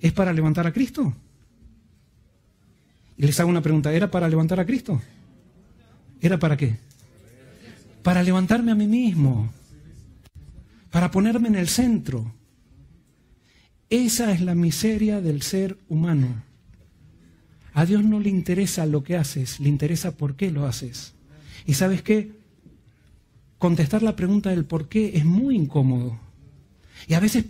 ¿Es para levantar a Cristo? Y les hago una pregunta, ¿era para levantar a Cristo? ¿Era para qué? Para levantarme a mí mismo, para ponerme en el centro. Esa es la miseria del ser humano. A Dios no le interesa lo que haces, le interesa por qué lo haces. ¿Y sabes qué? Contestar la pregunta del por qué es muy incómodo. Y a veces,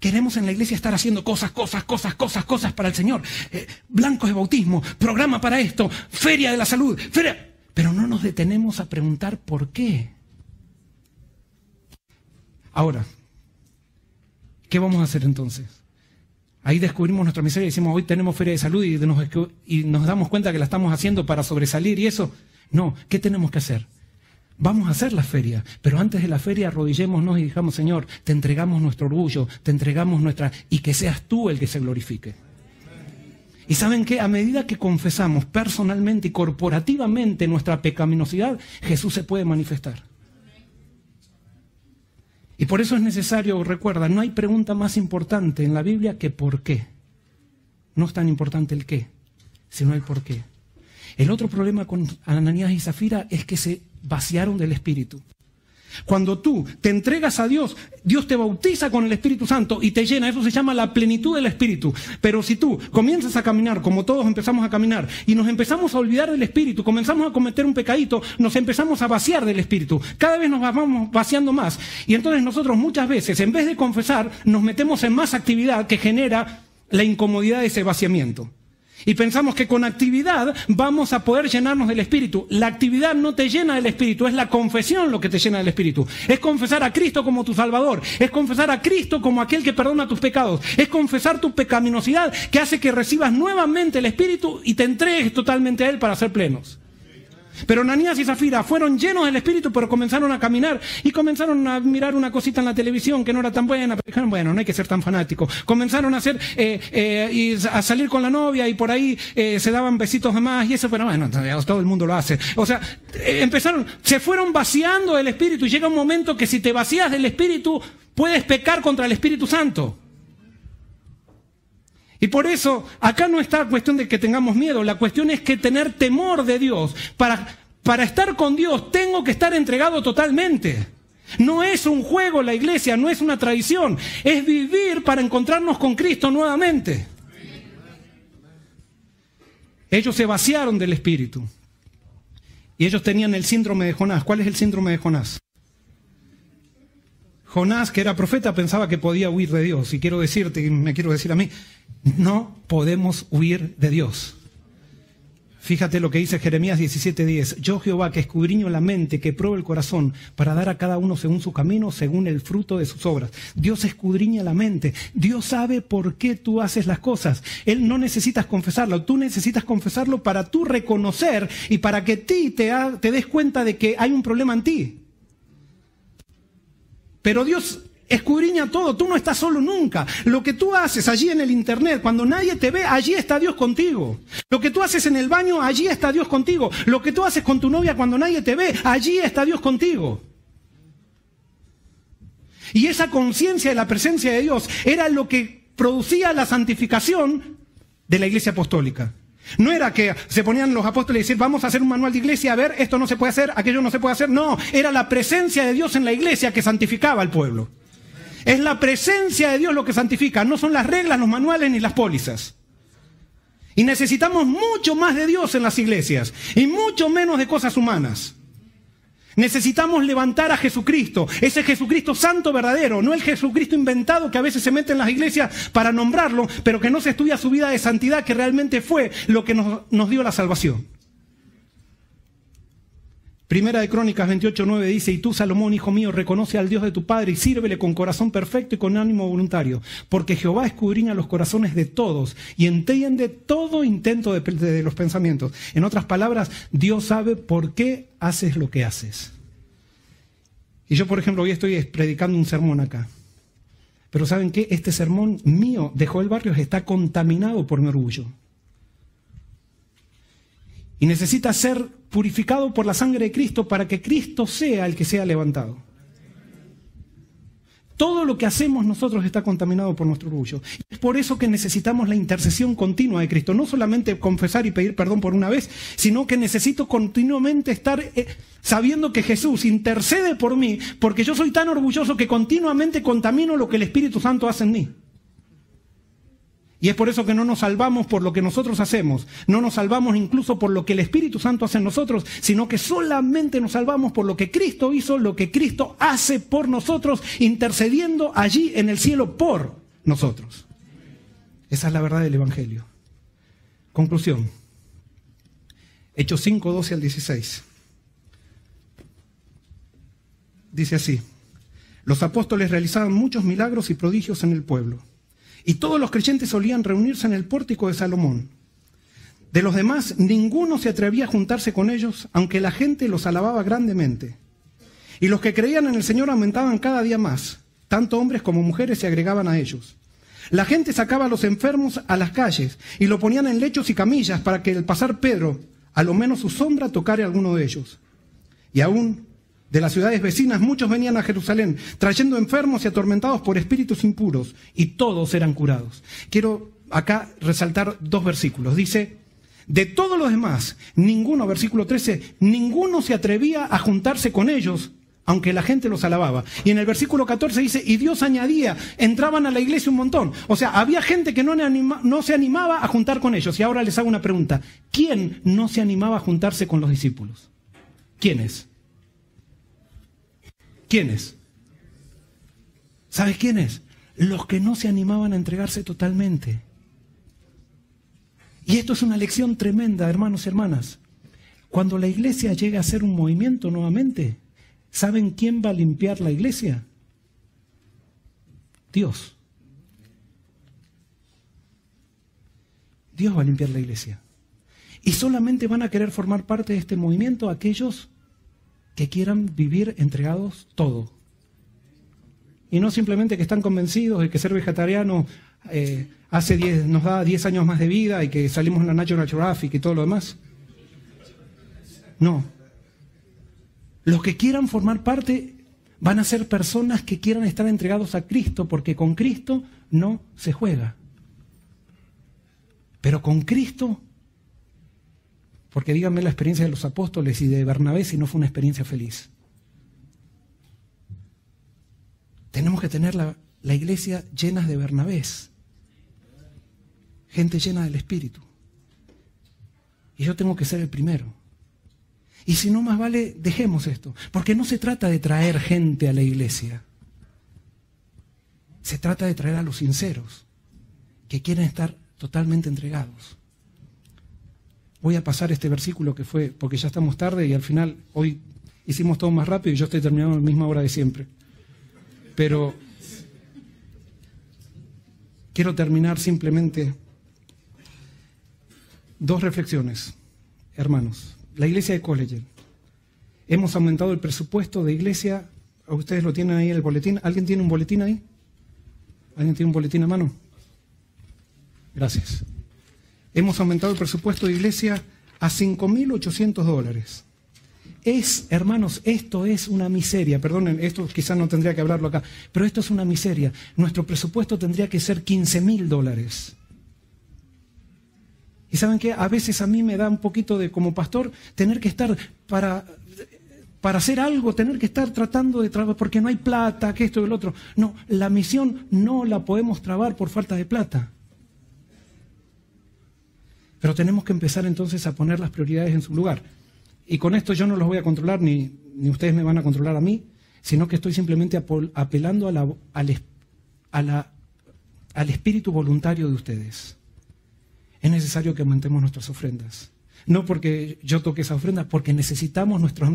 queremos en la iglesia estar haciendo cosas para el Señor. Blancos de bautismo, programa para esto, feria de la salud, pero no nos detenemos a preguntar por qué. Ahora, ¿qué vamos a hacer entonces? Ahí descubrimos nuestra miseria y decimos, hoy tenemos feria de salud y nos damos cuenta que la estamos haciendo para sobresalir y eso. No, ¿qué tenemos que hacer? Vamos a hacer la feria, pero antes de la feria arrodillémonos y digamos, Señor, te entregamos nuestro orgullo, te entregamos y que seas tú el que se glorifique. Y ¿saben qué? A medida que confesamos personalmente y corporativamente nuestra pecaminosidad, Jesús se puede manifestar. Y por eso es necesario, recuerda, no hay pregunta más importante en la Biblia que ¿por qué? no es tan importante el qué, sino el por qué. El otro problema con Ananías y Zafira es que se vaciaron del Espíritu. Cuando tú te entregas a Dios, Dios te bautiza con el Espíritu Santo y te llena. Eso se llama la plenitud del Espíritu. Pero si tú comienzas a caminar como todos empezamos a caminar y nos empezamos a olvidar del Espíritu, comenzamos a cometer un pecadito, nos empezamos a vaciar del Espíritu. Cada vez nos vamos vaciando más. Y entonces nosotros muchas veces, en vez de confesar, nos metemos en más actividad que genera la incomodidad de ese vaciamiento. Y pensamos que con actividad vamos a poder llenarnos del Espíritu. La actividad no te llena del Espíritu, es la confesión lo que te llena del Espíritu. Es confesar a Cristo como tu Salvador, es confesar a Cristo como aquel que perdona tus pecados, es confesar tu pecaminosidad que hace que recibas nuevamente el Espíritu y te entregues totalmente a Él para ser plenos. Pero Ananías y Zafira fueron llenos del Espíritu, pero comenzaron a caminar y comenzaron a mirar una cosita en la televisión que no era tan buena, pero dijeron, bueno, no hay que ser tan fanático. Comenzaron a hacer y a salir con la novia y por ahí se daban besitos de más y eso, pero bueno, todo el mundo lo hace. O sea, se fueron vaciando del Espíritu y llega un momento que si te vacías del Espíritu, puedes pecar contra el Espíritu Santo. Y por eso, acá no está la cuestión de que tengamos miedo, la cuestión es que tener temor de Dios. Para estar con Dios tengo que estar entregado totalmente. No es un juego la iglesia, no es una tradición, es vivir para encontrarnos con Cristo nuevamente. Ellos se vaciaron del Espíritu. Y ellos tenían el síndrome de Jonás. ¿Cuál es el síndrome de Jonás? Jonás, que era profeta, pensaba que podía huir de Dios. Y quiero decirte, y me quiero decir a mí, no podemos huir de Dios. Fíjate lo que dice Jeremías 17:10. Yo, Jehová, que escudriño la mente, que pruebo el corazón, para dar a cada uno según su camino, según el fruto de sus obras. Dios escudriña la mente. Dios sabe por qué tú haces las cosas. Él no necesitas confesarlo. Tú necesitas confesarlo para tú reconocer y para que te des cuenta de que hay un problema en ti. Pero Dios escudriña todo, tú no estás solo nunca. Lo que tú haces allí en el internet, cuando nadie te ve, allí está Dios contigo. Lo que tú haces en el baño, allí está Dios contigo. Lo que tú haces con tu novia cuando nadie te ve, allí está Dios contigo. Y esa conciencia de la presencia de Dios era lo que producía la santificación de la iglesia apostólica. No era que se ponían los apóstoles y decir, vamos a hacer un manual de iglesia, a ver, esto no se puede hacer, aquello no se puede hacer. No, era la presencia de Dios en la iglesia que santificaba al pueblo. Es la presencia de Dios lo que santifica, no son las reglas, los manuales ni las pólizas. Y necesitamos mucho más de Dios en las iglesias y mucho menos de cosas humanas. Necesitamos levantar a Jesucristo, ese Jesucristo santo verdadero, no el Jesucristo inventado que a veces se mete en las iglesias para nombrarlo, pero que no se estudia su vida de santidad, que realmente fue lo que nos dio la salvación. Primera de Crónicas 28:9 dice, y tú, Salomón, hijo mío, reconoce al Dios de tu Padre y sírvele con corazón perfecto y con ánimo voluntario, porque Jehová escudriña los corazones de todos y entiende todo intento de los pensamientos. En otras palabras, Dios sabe por qué haces lo que haces. Y yo, por ejemplo, hoy estoy predicando un sermón acá. Pero ¿saben qué? Este sermón mío de Joel Barrios está contaminado por mi orgullo. Y necesita ser purificado por la sangre de Cristo para que Cristo sea el que sea levantado. Todo lo que hacemos nosotros está contaminado por nuestro orgullo. Es por eso que necesitamos la intercesión continua de Cristo. No solamente confesar y pedir perdón por una vez, sino que necesito continuamente estar sabiendo que Jesús intercede por mí, porque yo soy tan orgulloso que continuamente contamino lo que el Espíritu Santo hace en mí. Y es por eso que no nos salvamos por lo que nosotros hacemos, no nos salvamos incluso por lo que el Espíritu Santo hace en nosotros, sino que solamente nos salvamos por lo que Cristo hizo, lo que Cristo hace por nosotros, intercediendo allí en el cielo por nosotros. Esa es la verdad del Evangelio. Conclusión. Hechos 5, 12 al 16. Dice así: los apóstoles realizaban muchos milagros y prodigios en el pueblo. Y todos los creyentes solían reunirse en el pórtico de Salomón. De los demás, ninguno se atrevía a juntarse con ellos, aunque la gente los alababa grandemente. Y los que creían en el Señor aumentaban cada día más. Tanto hombres como mujeres se agregaban a ellos. La gente sacaba a los enfermos a las calles y lo ponían en lechos y camillas para que al pasar Pedro, a lo menos su sombra tocare a alguno de ellos. Y aún de las ciudades vecinas muchos venían a Jerusalén, trayendo enfermos y atormentados por espíritus impuros, y todos eran curados. Quiero acá resaltar 2 versículos. Dice, de todos los demás, ninguno, versículo 13, ninguno se atrevía a juntarse con ellos, aunque la gente los alababa. Y en el versículo 14 dice, y Dios añadía, entraban a la iglesia un montón. O sea, había gente que no se animaba a juntar con ellos. Y ahora les hago una pregunta. ¿Quién no se animaba a juntarse con los discípulos? ¿Quiénes? ¿Quiénes? ¿Sabes quiénes? Los que no se animaban a entregarse totalmente. Y esto es una lección tremenda, hermanos y hermanas. Cuando la iglesia llegue a ser un movimiento nuevamente, ¿saben quién va a limpiar la iglesia? Dios. Dios va a limpiar la iglesia. Y solamente van a querer formar parte de este movimiento aquellos que quieran vivir entregados todo. Y no simplemente que están convencidos de que ser vegetariano nos da 10 años más de vida y que salimos en la National Geographic y todo lo demás. No. Los que quieran formar parte van a ser personas que quieran estar entregados a Cristo, porque con Cristo no se juega. Pero con Cristo, porque díganme la experiencia de los apóstoles y de Bernabé si no fue una experiencia feliz. Tenemos que tener la iglesia llena de Bernabés, gente llena del Espíritu. Y yo tengo que ser el primero. Y si no, más vale, dejemos esto. Porque no se trata de traer gente a la iglesia. Se trata de traer a los sinceros, que quieren estar totalmente entregados. Voy a pasar este versículo que fue, porque ya estamos tarde y al final hoy hicimos todo más rápido y yo estoy terminando a la misma hora de siempre. Pero quiero terminar simplemente 2 reflexiones, hermanos. La iglesia de College. Hemos aumentado el presupuesto de iglesia. ¿Ustedes lo tienen ahí en el boletín? ¿Alguien tiene un boletín ahí? ¿Alguien tiene un boletín a mano? Gracias. Hemos aumentado el presupuesto de iglesia a $5.800. Hermanos, esto es una miseria. Perdonen, esto quizás no tendría que hablarlo acá, pero esto es una miseria. Nuestro presupuesto tendría que ser $15.000. Y ¿saben qué? A veces a mí me da un poquito de, como pastor, tener que estar para hacer algo, tener que estar tratando de trabajar, porque no hay plata, que esto y el otro. No, la misión no la podemos trabar por falta de plata. Pero tenemos que empezar entonces a poner las prioridades en su lugar. Y con esto yo no los voy a controlar, ni ustedes me van a controlar a mí, sino que estoy simplemente apelando al espíritu voluntario de ustedes. Es necesario que aumentemos nuestras ofrendas. No porque yo toque esa ofrenda, porque necesitamos, nuestros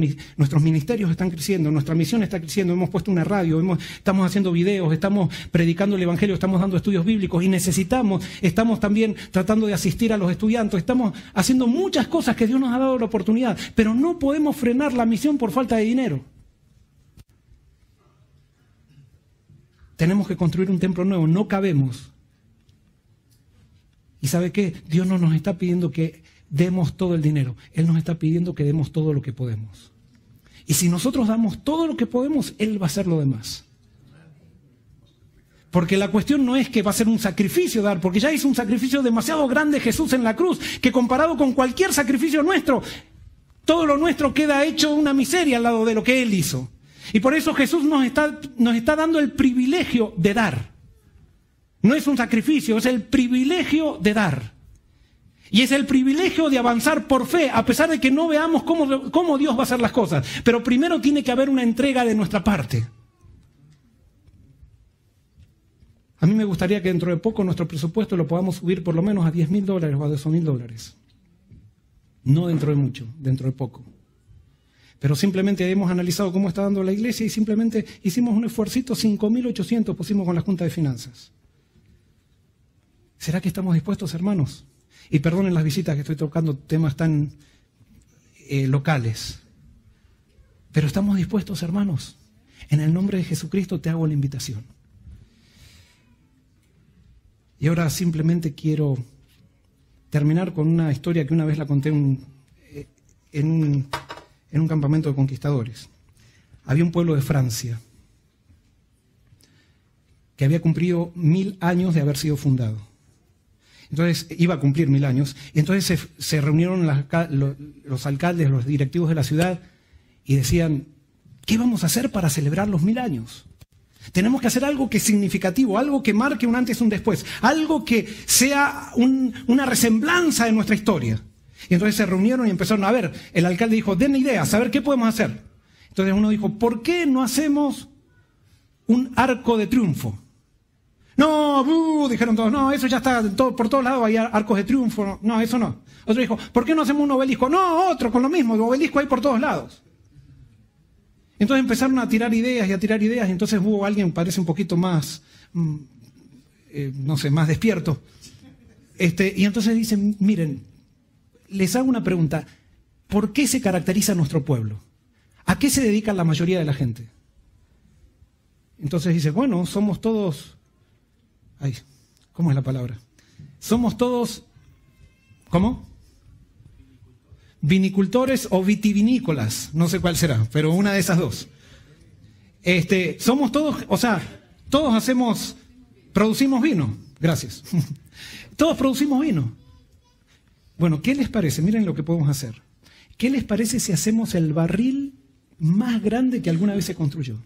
ministerios están creciendo, nuestra misión está creciendo, hemos puesto una radio, estamos haciendo videos, estamos predicando el Evangelio, estamos dando estudios bíblicos y estamos también tratando de asistir a los estudiantes, estamos haciendo muchas cosas que Dios nos ha dado la oportunidad, pero no podemos frenar la misión por falta de dinero. Tenemos que construir un templo nuevo, no cabemos. ¿Y sabe qué? Dios no nos está pidiendo que demos todo el dinero. Él nos está pidiendo que demos todo lo que podemos. Y si nosotros damos todo lo que podemos, Él va a hacer lo demás. Porque la cuestión no es que va a ser un sacrificio dar, porque ya hizo un sacrificio demasiado grande Jesús en la cruz, que comparado con cualquier sacrificio nuestro, todo lo nuestro queda hecho una miseria al lado de lo que Él hizo. Y por eso Jesús nos está dando el privilegio de dar. No es un sacrificio, es el privilegio de dar. Y es el privilegio de avanzar por fe, a pesar de que no veamos cómo Dios va a hacer las cosas. Pero primero tiene que haber una entrega de nuestra parte. A mí me gustaría que dentro de poco nuestro presupuesto lo podamos subir por lo menos a $10.000 o a $12.000. No dentro de mucho, dentro de poco. Pero simplemente hemos analizado cómo está dando la iglesia y simplemente hicimos un esfuercito, 5.800 pusimos con la Junta de Finanzas. ¿Será que estamos dispuestos, hermanos? Y perdonen las visitas que estoy tocando temas tan locales. Pero estamos dispuestos, hermanos. En el nombre de Jesucristo te hago la invitación. Y ahora simplemente quiero terminar con una historia que una vez la conté en un campamento de conquistadores. Había un pueblo de Francia que había cumplido 1000 años de haber sido fundado. Entonces iba a cumplir 1000 años. Y entonces se reunieron los alcaldes, los directivos de la ciudad y decían, ¿qué vamos a hacer para celebrar los 1000 años? Tenemos que hacer algo que es significativo, algo que marque un antes y un después, algo que sea una resemblanza de nuestra historia. Y entonces se reunieron y empezaron a ver, el alcalde dijo, den ideas, a ver qué podemos hacer. Entonces uno dijo, ¿por qué no hacemos un arco de triunfo? No, dijeron todos, no, eso ya está, por todos lados hay arcos de triunfo, no, eso no. Otro dijo, ¿por qué no hacemos un obelisco? No, otro con lo mismo, el obelisco hay por todos lados. Entonces empezaron a tirar ideas, y entonces hubo alguien, parece un poquito más, no sé, más despierto. Y entonces dicen, miren, les hago una pregunta, ¿por qué se caracteriza nuestro pueblo? ¿A qué se dedica la mayoría de la gente? Entonces dice, bueno, somos todos... Ay, ¿cómo es la palabra? Somos todos, ¿cómo? Vinicultores o vitivinícolas, no sé cuál será, pero una de esas dos. Somos todos, o sea, todos producimos vino, gracias. Todos producimos vino. Bueno, ¿qué les parece? Miren lo que podemos hacer. ¿Qué les parece si hacemos el barril más grande que alguna vez se construyó?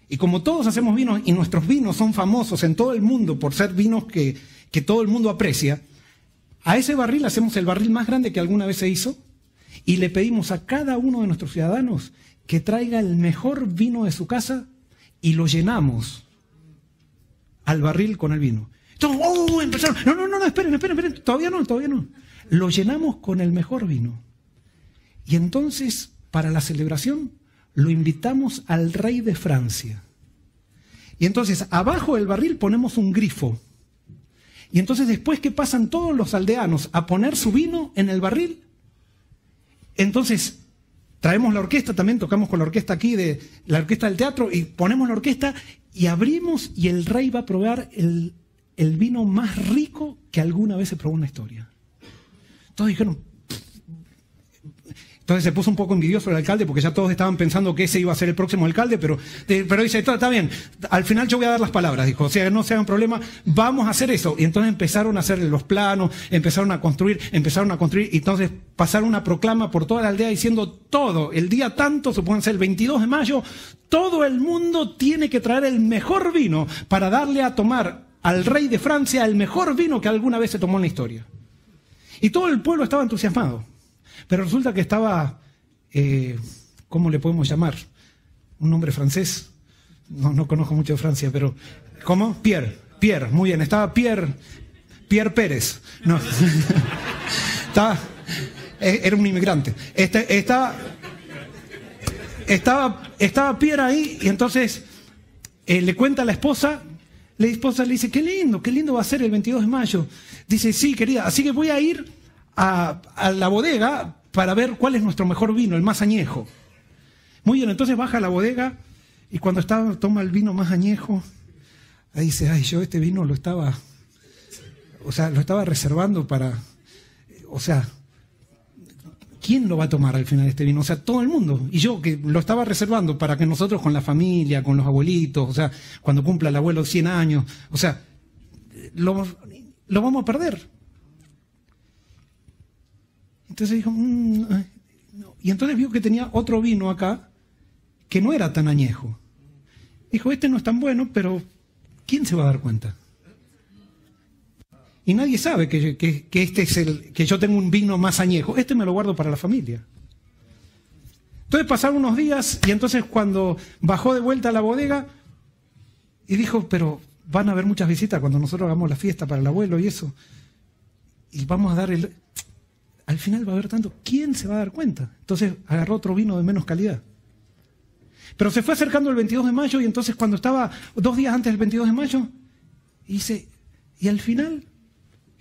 Y como todos hacemos vinos y nuestros vinos son famosos en todo el mundo por ser vinos que todo el mundo aprecia, a ese barril hacemos el barril más grande que alguna vez se hizo y le pedimos a cada uno de nuestros ciudadanos que traiga el mejor vino de su casa y lo llenamos al barril con el vino. Entonces, empezaron, no, esperen, todavía no. Lo llenamos con el mejor vino. Y entonces, para la celebración, lo invitamos al rey de Francia. Y entonces, abajo del barril ponemos un grifo. Y entonces, después que pasan todos los aldeanos a poner su vino en el barril, entonces traemos la orquesta, también tocamos con la orquesta aquí, de la orquesta del teatro, y ponemos la orquesta y abrimos y el rey va a probar el vino más rico que alguna vez se probó en la historia. Todos dijeron... Entonces se puso un poco envidioso el alcalde porque ya todos estaban pensando que ese iba a ser el próximo alcalde, pero dice, está bien, al final yo voy a dar las palabras, dijo, o sea, no se hagan problema, vamos a hacer eso. Y entonces empezaron a hacer los planos, empezaron a construir, y entonces pasaron una proclama por toda la aldea diciendo todo, el día tanto, supongan ser el 22 de mayo, todo el mundo tiene que traer el mejor vino para darle a tomar al rey de Francia el mejor vino que alguna vez se tomó en la historia. Y todo el pueblo estaba entusiasmado. Pero resulta que estaba, ¿cómo le podemos llamar? Un nombre francés. No conozco mucho de Francia, pero... ¿Cómo? Pierre, muy bien. Estaba Pierre Pérez. No. Era un inmigrante. Estaba Pierre ahí y entonces le cuenta a la esposa le dice, qué lindo va a ser el 22 de mayo. Dice, sí, querida, así que voy a ir a la bodega para ver cuál es nuestro mejor vino, el más añejo. Muy bien, entonces baja a la bodega y cuando toma el vino más añejo, ahí dice, yo este vino lo estaba reservando para, ¿quién lo va a tomar al final este vino? O sea, todo el mundo. Y yo que lo estaba reservando para que nosotros con la familia, con los abuelitos, cuando cumpla el abuelo 100 años, lo vamos a perder. Entonces dijo, no. Y entonces vio que tenía otro vino acá que no era tan añejo. Dijo, este no es tan bueno, pero ¿quién se va a dar cuenta? Y nadie sabe que este es que yo tengo un vino más añejo. Este me lo guardo para la familia. Entonces pasaron unos días y entonces cuando bajó de vuelta a la bodega y dijo, pero van a haber muchas visitas cuando nosotros hagamos la fiesta para el abuelo y eso. Y vamos a dar al final va a haber tanto, ¿quién se va a dar cuenta? Entonces agarró otro vino de menos calidad. Pero se fue acercando el 22 de mayo y entonces cuando estaba 2 días antes del 22 de mayo, dice, y al final,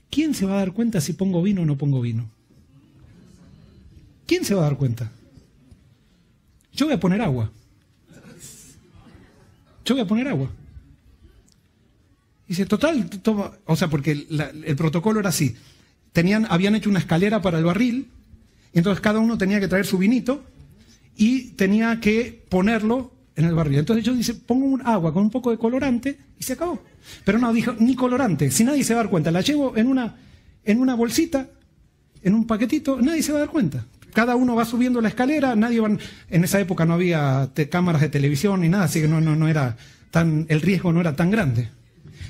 ¿quién se va a dar cuenta si pongo vino o no pongo vino? ¿Quién se va a dar cuenta? Yo voy a poner agua. Dice, total, porque el protocolo era así. Habían hecho una escalera para el barril, y entonces cada uno tenía que traer su vinito y tenía que ponerlo en el barril. Entonces yo dice, pongo un agua con un poco de colorante y se acabó. Pero no, dijo, ni colorante, si nadie se va a dar cuenta. La llevo en una bolsita, en un paquetito, nadie se va a dar cuenta. Cada uno va subiendo la escalera, en esa época no había cámaras de televisión ni nada, así que no era el riesgo no era tan grande.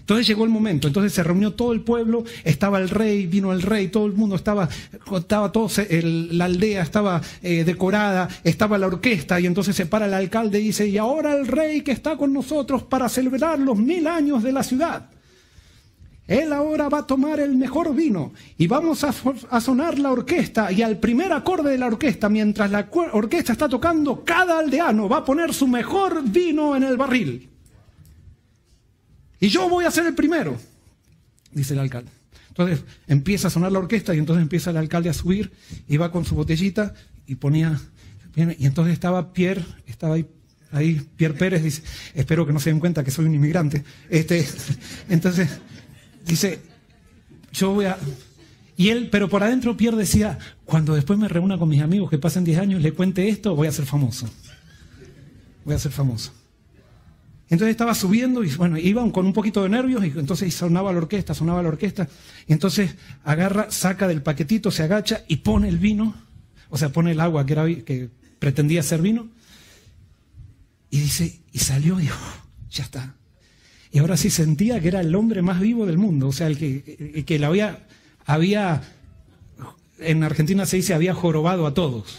Entonces llegó el momento, entonces se reunió todo el pueblo, estaba el rey, vino el rey, todo el mundo estaba todo, la aldea estaba decorada, estaba la orquesta, y entonces se para el alcalde y dice, y ahora el rey que está con nosotros para celebrar los 1000 años de la ciudad. Él ahora va a tomar el mejor vino y vamos a sonar la orquesta, y al primer acorde de la orquesta, mientras la orquesta está tocando, cada aldeano va a poner su mejor vino en el barril. Y yo voy a ser el primero, dice el alcalde. Entonces empieza a sonar la orquesta y entonces empieza el alcalde a subir y va con su botellita y ponía... Y entonces estaba Pierre, estaba ahí Pierre Pérez, dice, espero que no se den cuenta que soy un inmigrante. Entonces dice, yo voy a... Y él, pero por adentro Pierre decía, cuando después me reúna con mis amigos que pasen 10 años, le cuente esto, voy a ser famoso. Voy a ser famoso. Entonces estaba subiendo y bueno, iban con un poquito de nervios y entonces sonaba la orquesta, y entonces agarra, saca del paquetito, se agacha y pone el vino, o sea, pone el agua que pretendía ser vino, y dice, y salió y dijo, ya está. Y ahora sí sentía que era el hombre más vivo del mundo, o sea, el que la había, en Argentina se dice, había jorobado a todos.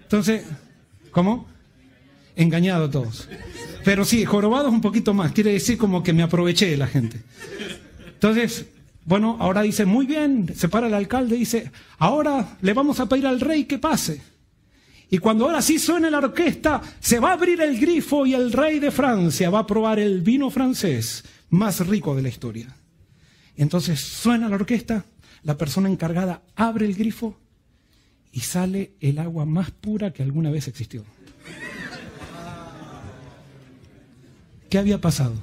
Entonces, ¿cómo? Engañado a todos. Pero sí, jorobado es un poquito más, quiere decir como que me aproveché de la gente. Entonces, bueno, ahora dice, muy bien, se para el alcalde y dice, ahora le vamos a pedir al rey que pase. Y cuando ahora sí suene la orquesta, se va a abrir el grifo y el rey de Francia va a probar el vino francés más rico de la historia. Y entonces suena la orquesta, la persona encargada abre el grifo y sale el agua más pura que alguna vez existió. ¿Qué había pasado?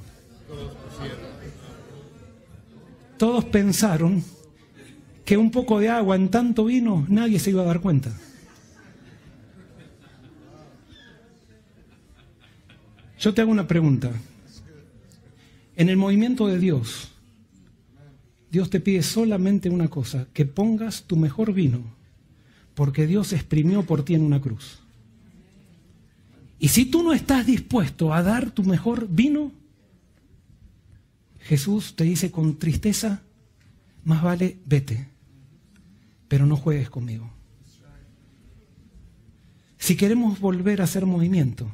Todos pensaron que un poco de agua en tanto vino, nadie se iba a dar cuenta. Yo te hago una pregunta. En el movimiento de Dios, Dios te pide solamente una cosa, que pongas tu mejor vino, porque Dios exprimió por ti en una cruz. Y si tú no estás dispuesto a dar tu mejor vino, Jesús te dice con tristeza, más vale vete, pero no juegues conmigo. Si queremos volver a hacer movimiento,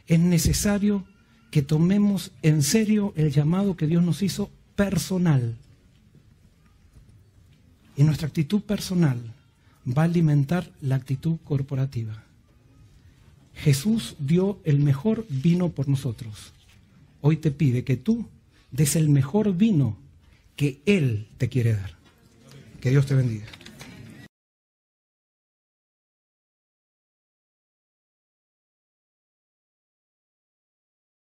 es necesario que tomemos en serio el llamado que Dios nos hizo personal. Y nuestra actitud personal va a alimentar la actitud corporativa. Jesús dio el mejor vino por nosotros. Hoy te pide que tú des el mejor vino que Él te quiere dar. Que Dios te bendiga.